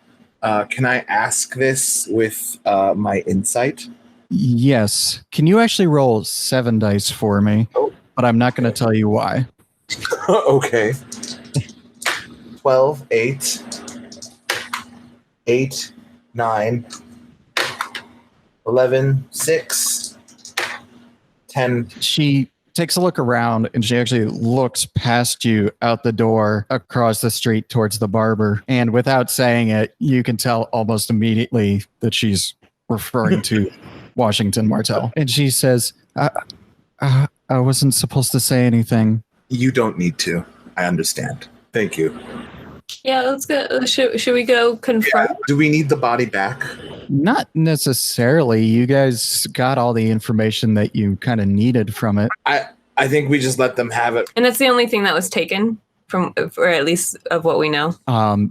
Can I ask this with my insight? Yes. Can you actually roll 7 dice for me? Oh. But I'm not going to tell you why. Okay. 12, 8, 8, 9, 11, 6, 10. She takes a look around and she actually looks past you out the door across the street towards the barber. And without saying it, you can tell almost immediately that she's referring to Washington Martell. And she says, I wasn't supposed to say anything. You don't need to. I understand. Thank you. Yeah, let's go. Should we go confront? Yeah. Do we need the body back? Not necessarily. You guys got all the information that you kind of needed from it. I think we just let them have it. And that's the only thing that was taken from, or at least of what we know.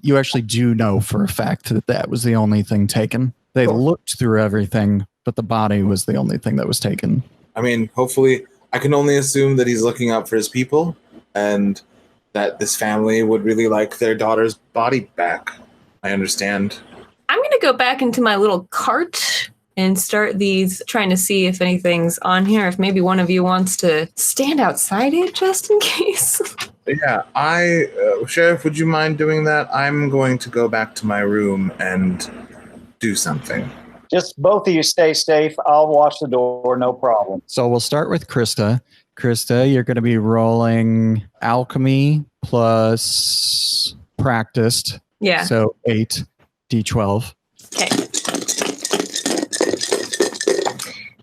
You actually do know for a fact that that was the only thing taken. They looked through everything, but the body was the only thing that was taken. I mean, hopefully, I can only assume that he's looking out for his people and that this family would really like their daughter's body back. I understand. I'm going to go back into my little cart and start trying to see if anything's on here. If maybe one of you wants to stand outside it just in case. Yeah, Sheriff, would you mind doing that? I'm going to go back to my room and do something. Just both of you stay safe. I'll watch the door, no problem. So we'll start with Krista. Krista, you're going to be rolling alchemy plus practiced. Yeah. So 8 d12. Okay.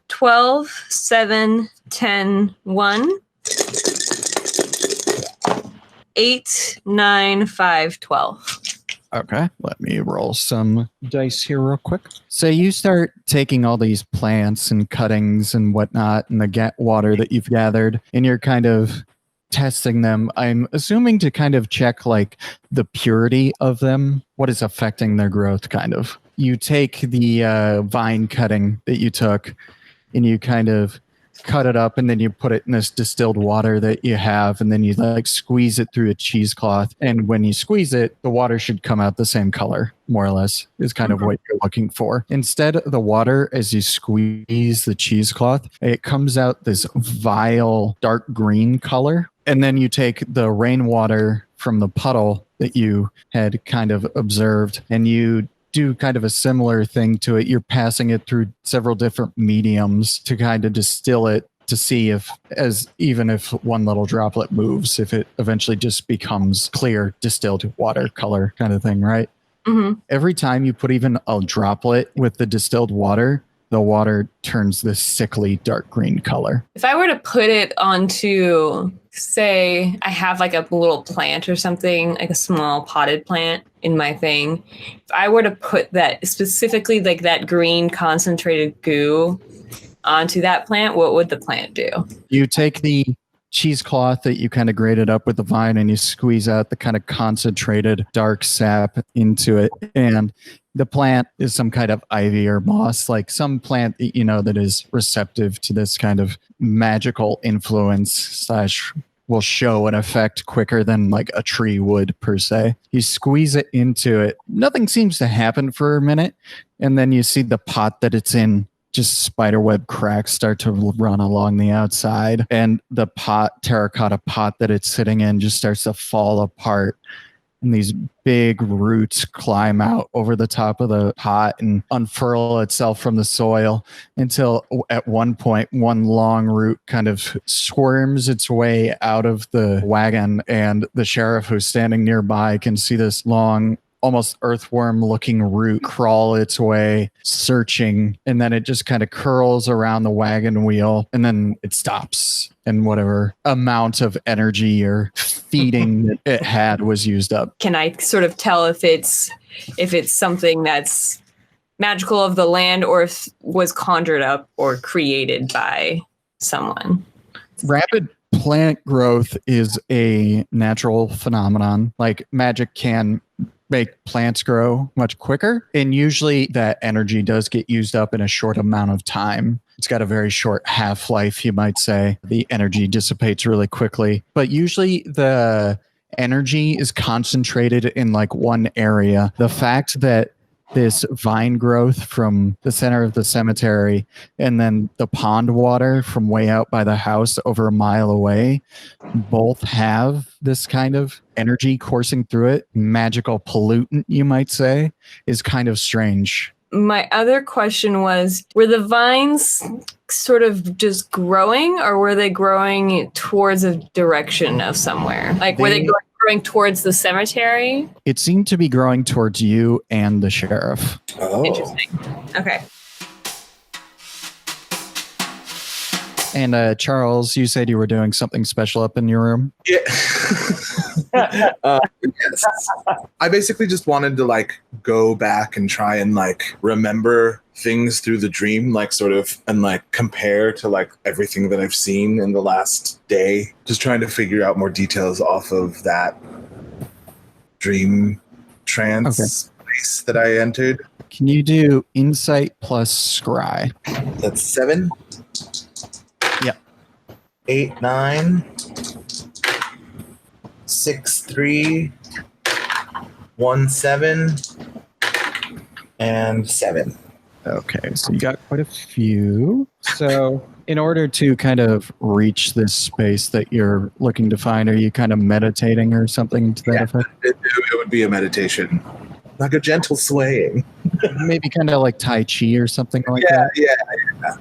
12, 7, 10, 1. 8, 9, 5, 12. Okay, let me roll some dice here real quick. So you start taking all these plants and cuttings and whatnot and the water that you've gathered, and you're kind of testing them. I'm assuming to kind of check like the purity of them, what is affecting their growth kind of. You take the vine cutting that you took and you kind of cut it up and then you put it in this distilled water that you have, and then you like squeeze it through a cheesecloth. And when you squeeze it, the water should come out the same color, more or less, is kind of what you're looking for. Instead, the water, as you squeeze the cheesecloth, it comes out this vile dark green color. And then you take the rainwater from the puddle that you had kind of observed, and you do kind of a similar thing to it. You're passing it through several different mediums to kind of distill it to see if, even if one little droplet moves, if it eventually just becomes clear distilled water color kind of thing, right? Mm-hmm. Every time you put even a droplet with the distilled water, the water turns this sickly dark green color. If I were to put it onto, say, I have like a little plant or something, like a small potted plant in my thing. If I were to put that specifically, like that green concentrated goo onto that plant, what would the plant do? You take the cheesecloth that you kind of grated up with the vine and you squeeze out the kind of concentrated dark sap into it. And the plant is some kind of ivy or moss, like some plant, that is receptive to this kind of magical influence / will show an effect quicker than like a tree would per se. You squeeze it into it. Nothing seems to happen for a minute. And then you see the pot that it's in, just spiderweb cracks start to run along the outside. And the terracotta pot that it's sitting in just starts to fall apart. And these big roots climb out over the top of the pot and unfurl itself from the soil until at one point, one long root kind of squirms its way out of the wagon. And the sheriff who's standing nearby can see this long, almost earthworm looking root crawl its way, searching, and then it just kind of curls around the wagon wheel, and then it stops, and whatever amount of energy or feeding that it had was used up. Can I sort of tell if it's something that's magical of the land, or if was conjured up or created by someone? Rapid plant growth is a natural phenomenon. Like magic can make plants grow much quicker. And usually that energy does get used up in a short amount of time. It's got a very short half-life, you might say. The energy dissipates really quickly. But usually the energy is concentrated in like one area. The fact that this vine growth from the center of the cemetery and then the pond water from way out by the house over a mile away both have this kind of energy coursing through it. Magical pollutant, you might say, is kind of strange. My other question was, were the vines sort of just growing, or were they growing towards a direction of somewhere? Like, were they growing towards the cemetery? It seemed to be growing towards you and the sheriff. Oh. Interesting. Okay. And Charles, you said you were doing something special up in your room? Yeah. Yes. I basically just wanted to like go back and try and like remember things through the dream, like sort of, and like compare to like everything that I've seen in the last day. Just trying to figure out more details off of that dream trance place that I entered. Can you do insight plus scry? That's 7. Yep. 8, 9, 6, 3, 1, 7, and 7. Okay, so you got quite a few. So in order to kind of reach this space that you're looking to find, are you kind of meditating or something to that effect? It would be a meditation. Like a gentle swaying. Maybe kind of like Tai Chi or something like that? Yeah.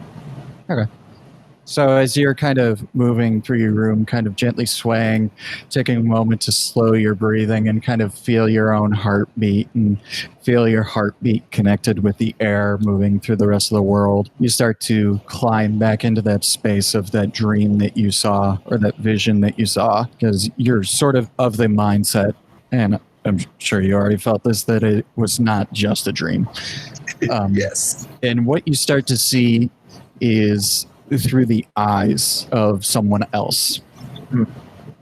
Okay. So as you're kind of moving through your room, kind of gently swaying, taking a moment to slow your breathing and kind of feel your own heartbeat and feel your heartbeat connected with the air moving through the rest of the world, you start to climb back into that space of that dream that you saw or that vision that you saw, because you're sort of the mindset, and I'm sure you already felt this, that it was not just a dream. Yes. And what you start to see is through the eyes of someone else.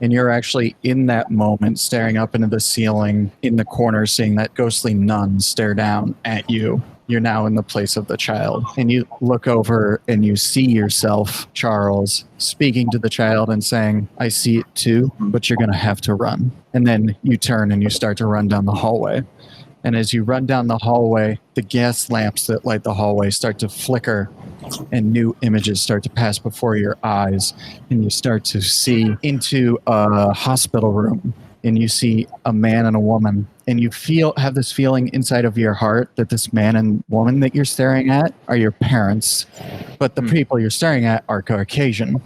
And you're actually in that moment staring up into the ceiling in the corner, seeing that ghostly nun stare down at you. you're now in the place of the child. And you look over and you see yourself, Charles, speaking to the child and saying, I see it too, but you're going to have to run. And then you turn and you start to run down the hallway. And as you run down the hallway, the gas lamps that light the hallway start to flicker and new images start to pass before your eyes. And you start to see into a hospital room. And you see a man and a woman, and you have this feeling inside of your heart that this man and woman that you're staring at are your parents, but the people you're staring at are Caucasian.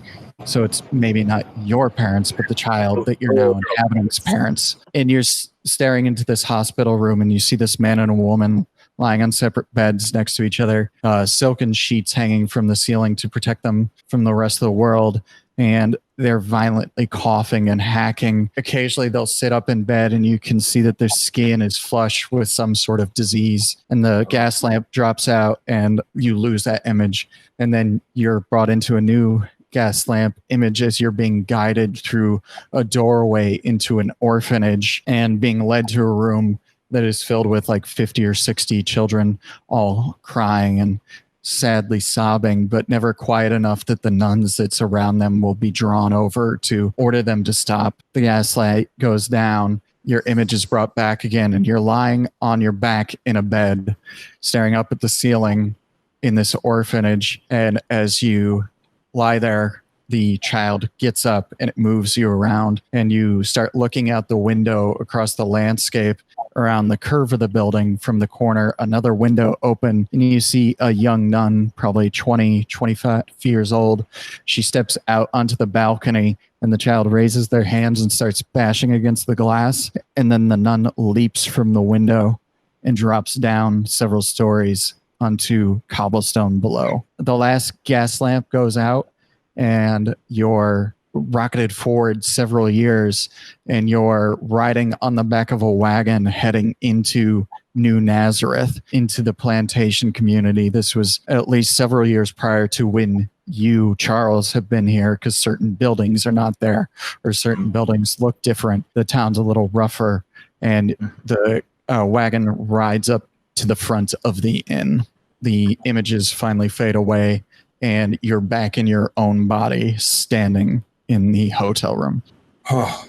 So it's maybe not your parents, but the child that you're now inhabiting's parents. And you're staring into this hospital room, and you see this man and a woman lying on separate beds next to each other, silken sheets hanging from the ceiling to protect them from the rest of the world. And they're violently coughing and hacking. Occasionally they'll sit up in bed and you can see that their skin is flush with some sort of disease. And the gas lamp drops out and you lose that image. And then you're brought into a new gas lamp image as you're being guided through a doorway into an orphanage and being led to a room that is filled with like 50 or 60 children all crying and sadly sobbing, but never quiet enough that the nuns that surround them will be drawn over to order them to stop. The gas light goes down. Your image is brought back again, and you're lying on your back in a bed, staring up at the ceiling in this orphanage. And as you lie there, the child gets up and it moves you around, and you start looking out the window across the landscape around the curve of the building. From the corner, another window open, and you see a young nun, probably 25 years old. She steps out onto the balcony, and the child raises their hands and starts bashing against the glass. And then the nun leaps from the window and drops down several stories onto cobblestone below. The last gas lamp goes out, and you're rocketed forward several years, and you're riding on the back of a wagon heading into New Nazareth, into the plantation community. This was at least several years prior to when you, Charles, have been here, because certain buildings are not there, or certain buildings look different. The town's a little rougher, and the wagon rides up to the front of the inn. The images finally fade away, and you're back in your own body, standing in the hotel room. Oh,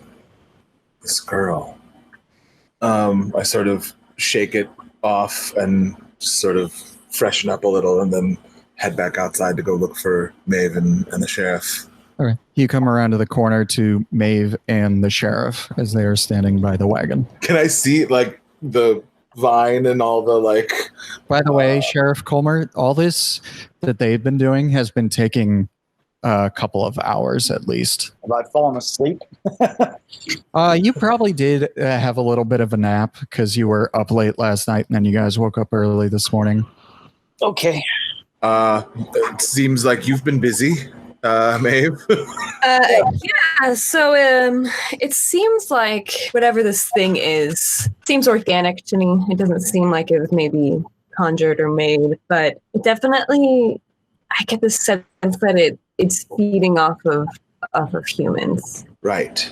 this girl. I sort of shake it off and sort of freshen up a little, and then head back outside to go look for Maeve and the sheriff. Okay. You come around to the corner to Maeve and the sheriff as they are standing by the wagon. Can I see like the vine and all the like? By the way, Sheriff Colmer, all this that they've been doing has been taking a couple of hours at least. Have I fallen asleep? You probably did have a little bit of a nap because you were up late last night and then you guys woke up early this morning. Okay. It seems like you've been busy, Maeve. Yeah, so it seems like whatever this thing is seems organic to me. It doesn't seem like it was maybe conjured or made, but it definitely, I get the sense that it's feeding off of humans. Right.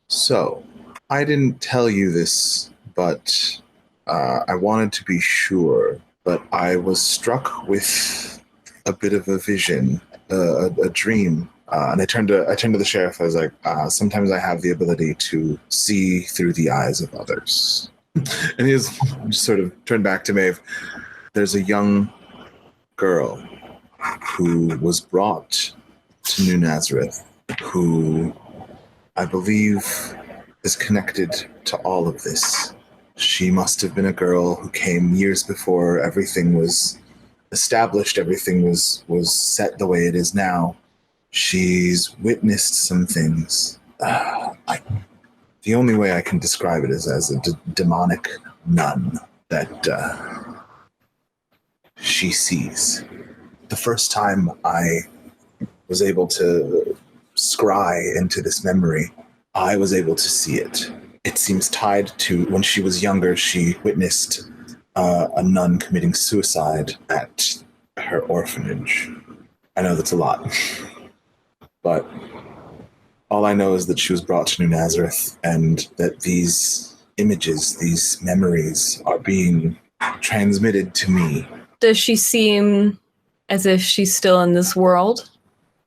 So, I didn't tell you this, but I wanted to be sure. But I was struck with a bit of a vision, a dream. And I turned to the sheriff. I was like, sometimes I have the ability to see through the eyes of others. And he was just sort of turned back to Maeve. There's a young girl who was brought to New Nazareth, who I believe is connected to all of this. She must have been a girl who came years before everything was established, everything was set the way it is now. She's witnessed some things. The only way I can describe it is as a demonic nun that she sees. The first time I was able to scry into this memory, I was able to see it. It seems tied to when she was younger, she witnessed a nun committing suicide at her orphanage. I know that's a lot, but all I know is that she was brought to New Nazareth and that these images, these memories are being transmitted to me. Does she seem as if she's still in this world?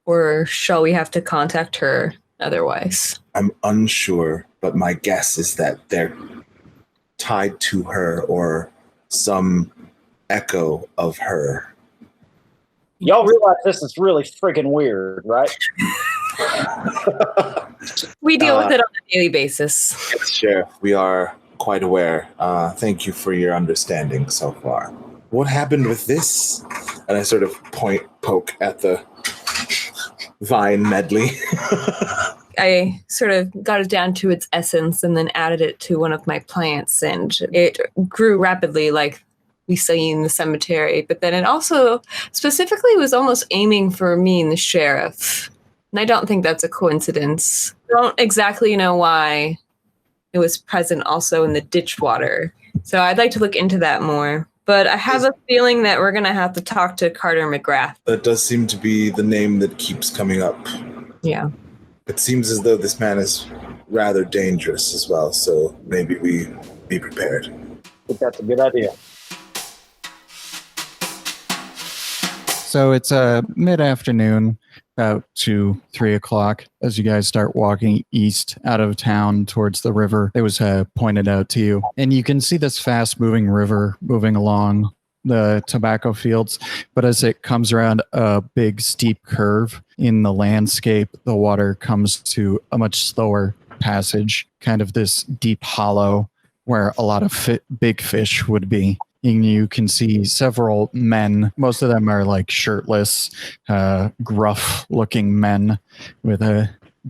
Or shall we have to contact her otherwise? I'm unsure, but my guess is that they're tied to her or some echo of her. Y'all realize this is really freaking weird, right? We deal with it on a daily basis. Yes, Sheriff, we are quite aware. Thank you for your understanding so far. What happened with this? And I sort of poke at the vine medley. I sort of got it down to its essence and then added it to one of my plants, and it grew rapidly like we see in the cemetery. But then it also specifically was almost aiming for me and the sheriff. And I don't think that's a coincidence. I don't exactly know why it was present also in the ditch water. So I'd like to look into that more. But I have a feeling that we're going to have to talk to Carter McGrath. That does seem to be the name that keeps coming up. Yeah. It seems as though this man is rather dangerous as well, so maybe we be prepared. I think that's a good idea. So it's mid-afternoon, about 2, 3 o'clock, as you guys start walking east out of town towards the river. It was pointed out to you. And you can see this fast-moving river moving along the tobacco fields. But as it comes around a big, steep curve in the landscape, the water comes to a much slower passage, kind of this deep hollow where a lot of big fish would be. And you can see several men. Most of them are like shirtless, gruff looking men with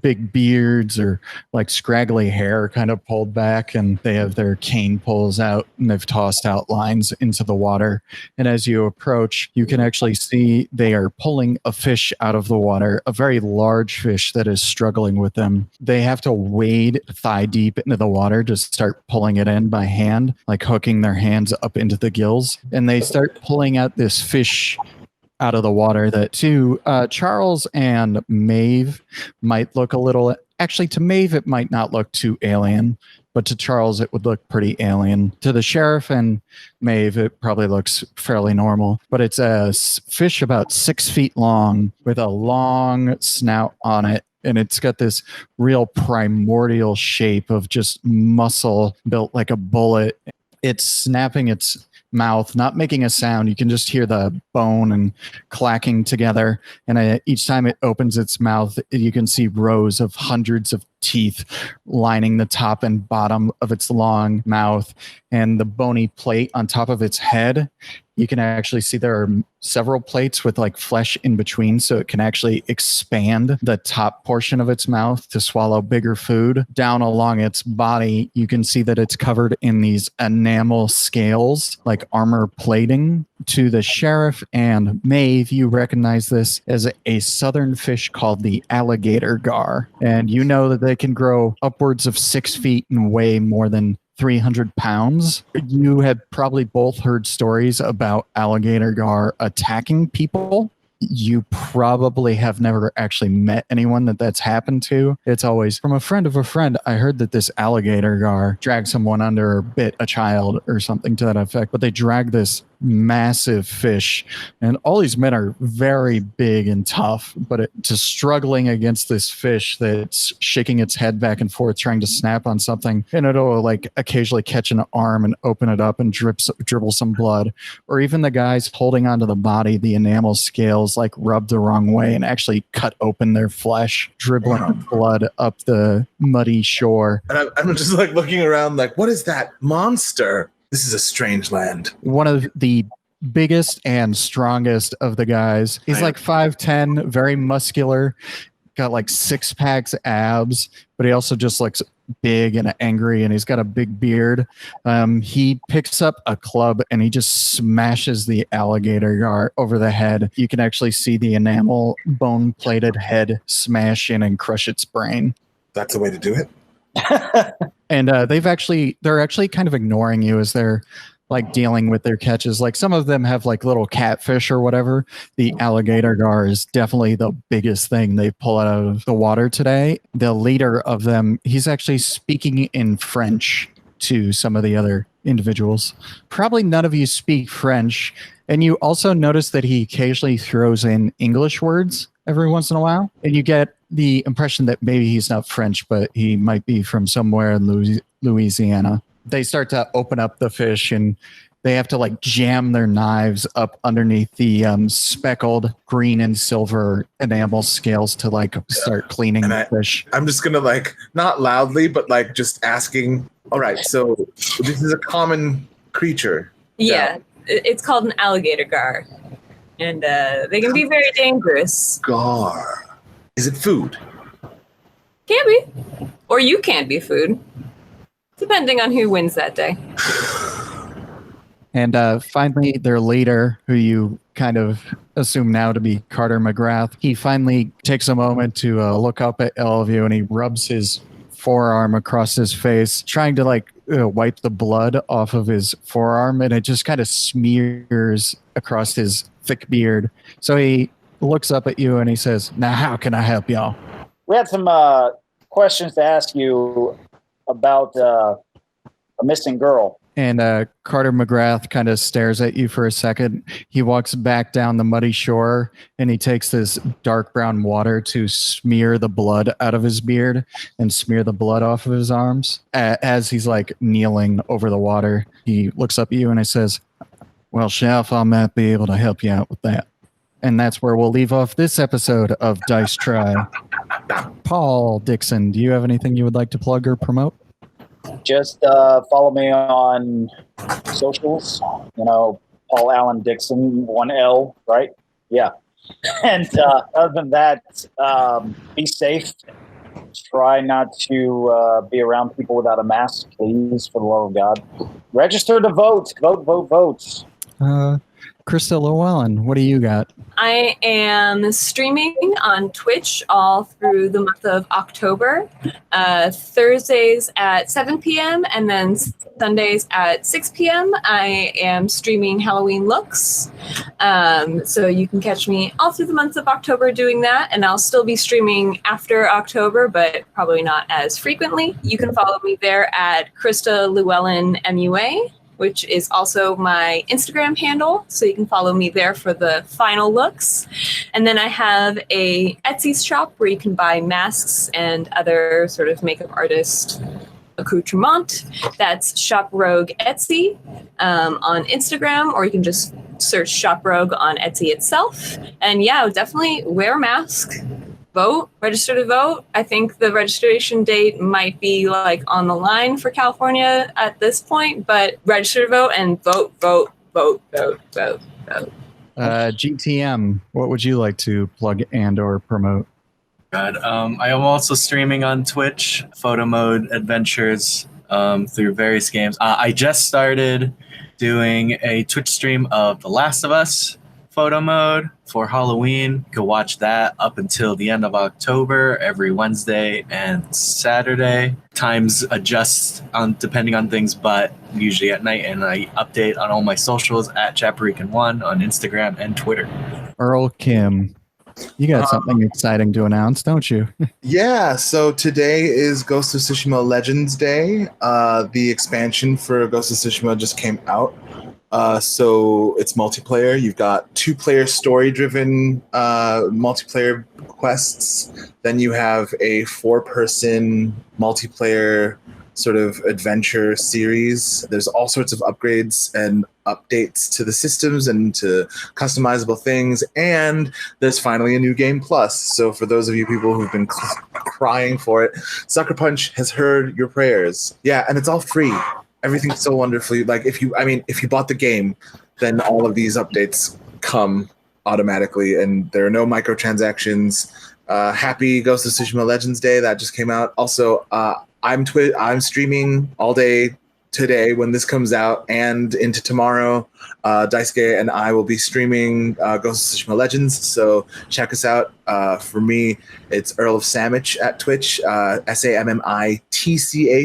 big beards or like scraggly hair kind of pulled back, and they have their cane poles out and they've tossed out lines into the water. And as you approach, you can actually see they are pulling a fish out of the water, a very large fish that is struggling with them. They have to wade thigh deep into the water to start pulling it in by hand, like hooking their hands up into the gills. And they start pulling out this fish out of the water that to Charles and Maeve might look a little, actually to Maeve it might not look too alien, but to Charles it would look pretty alien. To the sheriff and Maeve it probably looks fairly normal, but it's a fish about 6 feet long with a long snout on it. And it's got this real primordial shape of just muscle built like a bullet. It's snapping its mouth, not making a sound. You can just hear the bone and clacking together. And each time it opens its mouth, you can see rows of hundreds of teeth lining the top and bottom of its long mouth. And the bony plate on top of its head, you can actually see there are several plates with like flesh in between, so it can actually expand the top portion of its mouth to swallow bigger food. Down along its body, you can see that it's covered in these enamel scales, like armor plating. To the sheriff and Maeve, you recognize this as a southern fish called the alligator gar. And you know that they can grow upwards of 6 feet and weigh more than 300 pounds. You had probably both heard stories about alligator gar attacking people. You probably have never actually met anyone that's happened to. It's always from a friend of a friend. I heard that this alligator gar dragged someone under or bit a child or something to that effect, but they dragged this massive fish, and all these men are very big and tough, but just struggling against this fish that's shaking its head back and forth trying to snap on something, and it'll like occasionally catch an arm and open it up and dribble some blood. Or even the guys holding onto the body, the enamel scales like rubbed the wrong way and actually cut open their flesh, dribbling blood up the muddy shore. And I'm just like looking around like, what is that monster? This is a strange land. One of the biggest and strongest of the guys. He's like 5'10", very muscular, got like 6 packs abs, but he also just looks big and angry, and he's got a big beard. He picks up a club and he just smashes the alligator gar over the head. You can actually see the enamel bone-plated head smash in and crush its brain. That's the way to do it. And they're actually kind of ignoring you as they're like dealing with their catches. Like some of them have like little catfish or whatever. The alligator gar is definitely the biggest thing they pull out of the water today. The leader of them, he's actually speaking in French to some of the other individuals. Probably none of you speak French, and you also notice that he occasionally throws in English words every once in a while, and you get the impression that maybe he's not French, but he might be from somewhere in Louisiana. They start to open up the fish, and they have to like jam their knives up underneath the speckled green and silver enamel scales to like start cleaning the fish. I'm just gonna like, not loudly, but like just asking, all right, so this is a common creature. Yeah, it's called an alligator gar. And they can be very dangerous. Gar. Is it food? Can be. Or you can be food. Depending on who wins that day. And finally, their leader, who you kind of assume now to be Carter McGrath, he finally takes a moment to look up at all of you, and he rubs his forearm across his face, trying to like wipe the blood off of his forearm, and it just kind of smears across his thick beard. So he looks up at you and he says, "Now, how can I help y'all?" We had some questions to ask you about a missing girl. And Carter McGrath kind of stares at you for a second. He walks back down the muddy shore, and he takes this dark brown water to smear the blood out of his beard and smear the blood off of his arms. As he's like kneeling over the water, he looks up at you and he says, "Well, Chef, I might be able to help you out with that." And that's where we'll leave off this episode of Dice Try. Paul Dixon, do you have anything you would like to plug or promote? Just follow me on socials. You know, Paul Allen Dixon, 1L, right? Yeah. And other than that, be safe. Try not to be around people without a mask, please, for the love of God. Register to vote. Vote, vote, vote. Krista Llewellyn, what do you got? I am streaming on Twitch all through the month of October. Thursdays at 7 p.m. and then Sundays at 6 p.m. I am streaming Halloween looks. So you can catch me all through the month of October doing that. And I'll still be streaming after October, but probably not as frequently. You can follow me there at Krista Llewellyn MUA, which is also my Instagram handle. So you can follow me there for the final looks. And then I have a Etsy shop where you can buy masks and other sort of makeup artist accoutrement. That's Shop Rogue Etsy on Instagram, or you can just search Shop Rogue on Etsy itself. And yeah, definitely wear a mask. Vote, register to vote. I think the registration date might be like on the line for California at this point, but register to vote and vote, vote, vote, vote, vote, vote. GTM, what would you like to plug and or promote? God, I am also streaming on Twitch, photo mode adventures through various games. I just started doing a Twitch stream of The Last of Us photo mode for Halloween. You can watch that up until the end of October every Wednesday and Saturday. Times adjust depending on things, but usually at night, and I update on all my socials at Chaparican1 on Instagram and Twitter. Earl Kim, you got something exciting to announce, don't you? Yeah, so today is Ghost of Tsushima Legends Day. The expansion for Ghost of Tsushima just came out. So it's multiplayer. You've got 2-player story-driven multiplayer quests. Then you have a 4-person multiplayer sort of adventure series. There's all sorts of upgrades and updates to the systems and to customizable things. And there's finally a new game plus. So for those of you people who've been crying for it, Sucker Punch has heard your prayers. Yeah, and it's all free. Everything's so wonderfully, like if you bought the game, then all of these updates come automatically, and there are no microtransactions. Happy Ghost of Tsushima Legends Day, that just came out. Also, I'm streaming all day today when this comes out and into tomorrow. Daisuke and I will be streaming Ghost of Tsushima Legends, so check us out. For me, it's Earl of Samich at Twitch, SAMMITCH,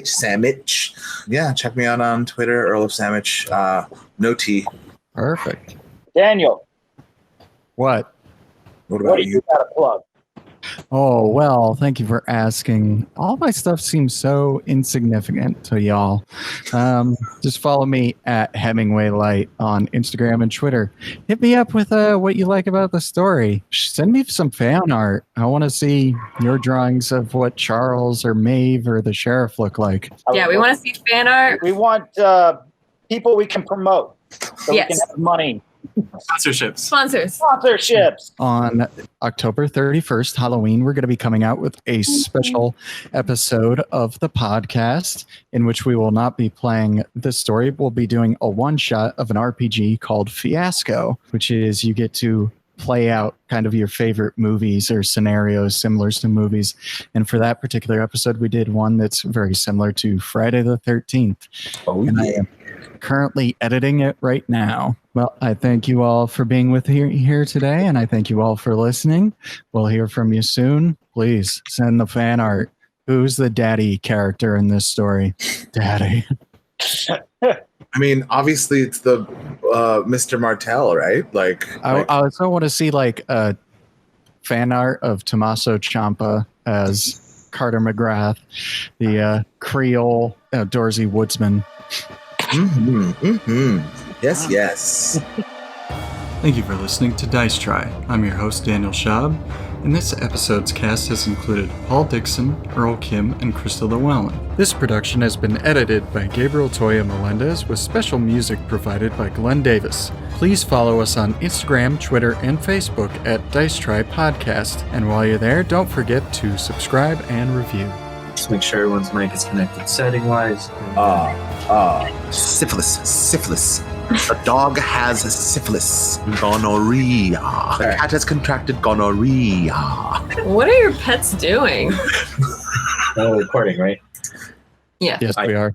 Samich. Yeah, check me out on Twitter, Earl of Samich, no T. Perfect. Daniel, What What about what do you? you got to plug? Oh, well, thank you for asking. All my stuff seems so insignificant to y'all. Just follow me at Hemingway Light on Instagram and Twitter. Hit me up with what you like about the story. Send me some fan art. I want to see your drawings of what Charles or Maeve or the sheriff look like. Yeah, we want to see fan art. We want people we can promote so we can have money. Sponsorships. On October 31st, Halloween, we're going to be coming out with a special episode of the podcast in which we will not be playing this story. We'll be doing a one-shot of an RPG called Fiasco, which is you get to play out kind of your favorite movies or scenarios similar to movies. And for that particular episode, we did one that's very similar to Friday the 13th. Oh, and I am currently editing it right now. Well, I thank you all for being with here today, and I thank you all for listening. We'll hear from you soon. Please send the fan art. Who's the daddy character in this story? Daddy. I mean, obviously it's the Mr. Martell, right? I also want to see like a fan art of Tommaso Ciampa as Carter McGrath, the Creole outdoorsy woodsman. Yes. Thank you for listening to Dice Try. I'm your host, Daniel Schaub, and this episode's cast has included Paul Dixon, Earl Kim, and Crystal Llewellyn. This production has been edited by Gabriel Toya Melendez with special music provided by Glenn Davis. Please follow us on Instagram, Twitter, and Facebook at Dice Try Podcast. And while you're there, don't forget to subscribe and review. Just make sure everyone's mic is connected setting-wise. Syphilis. The dog has syphilis. Gonorrhea. The cat has contracted gonorrhea. What are your pets doing? Recording, right? Yeah. Yes, we are.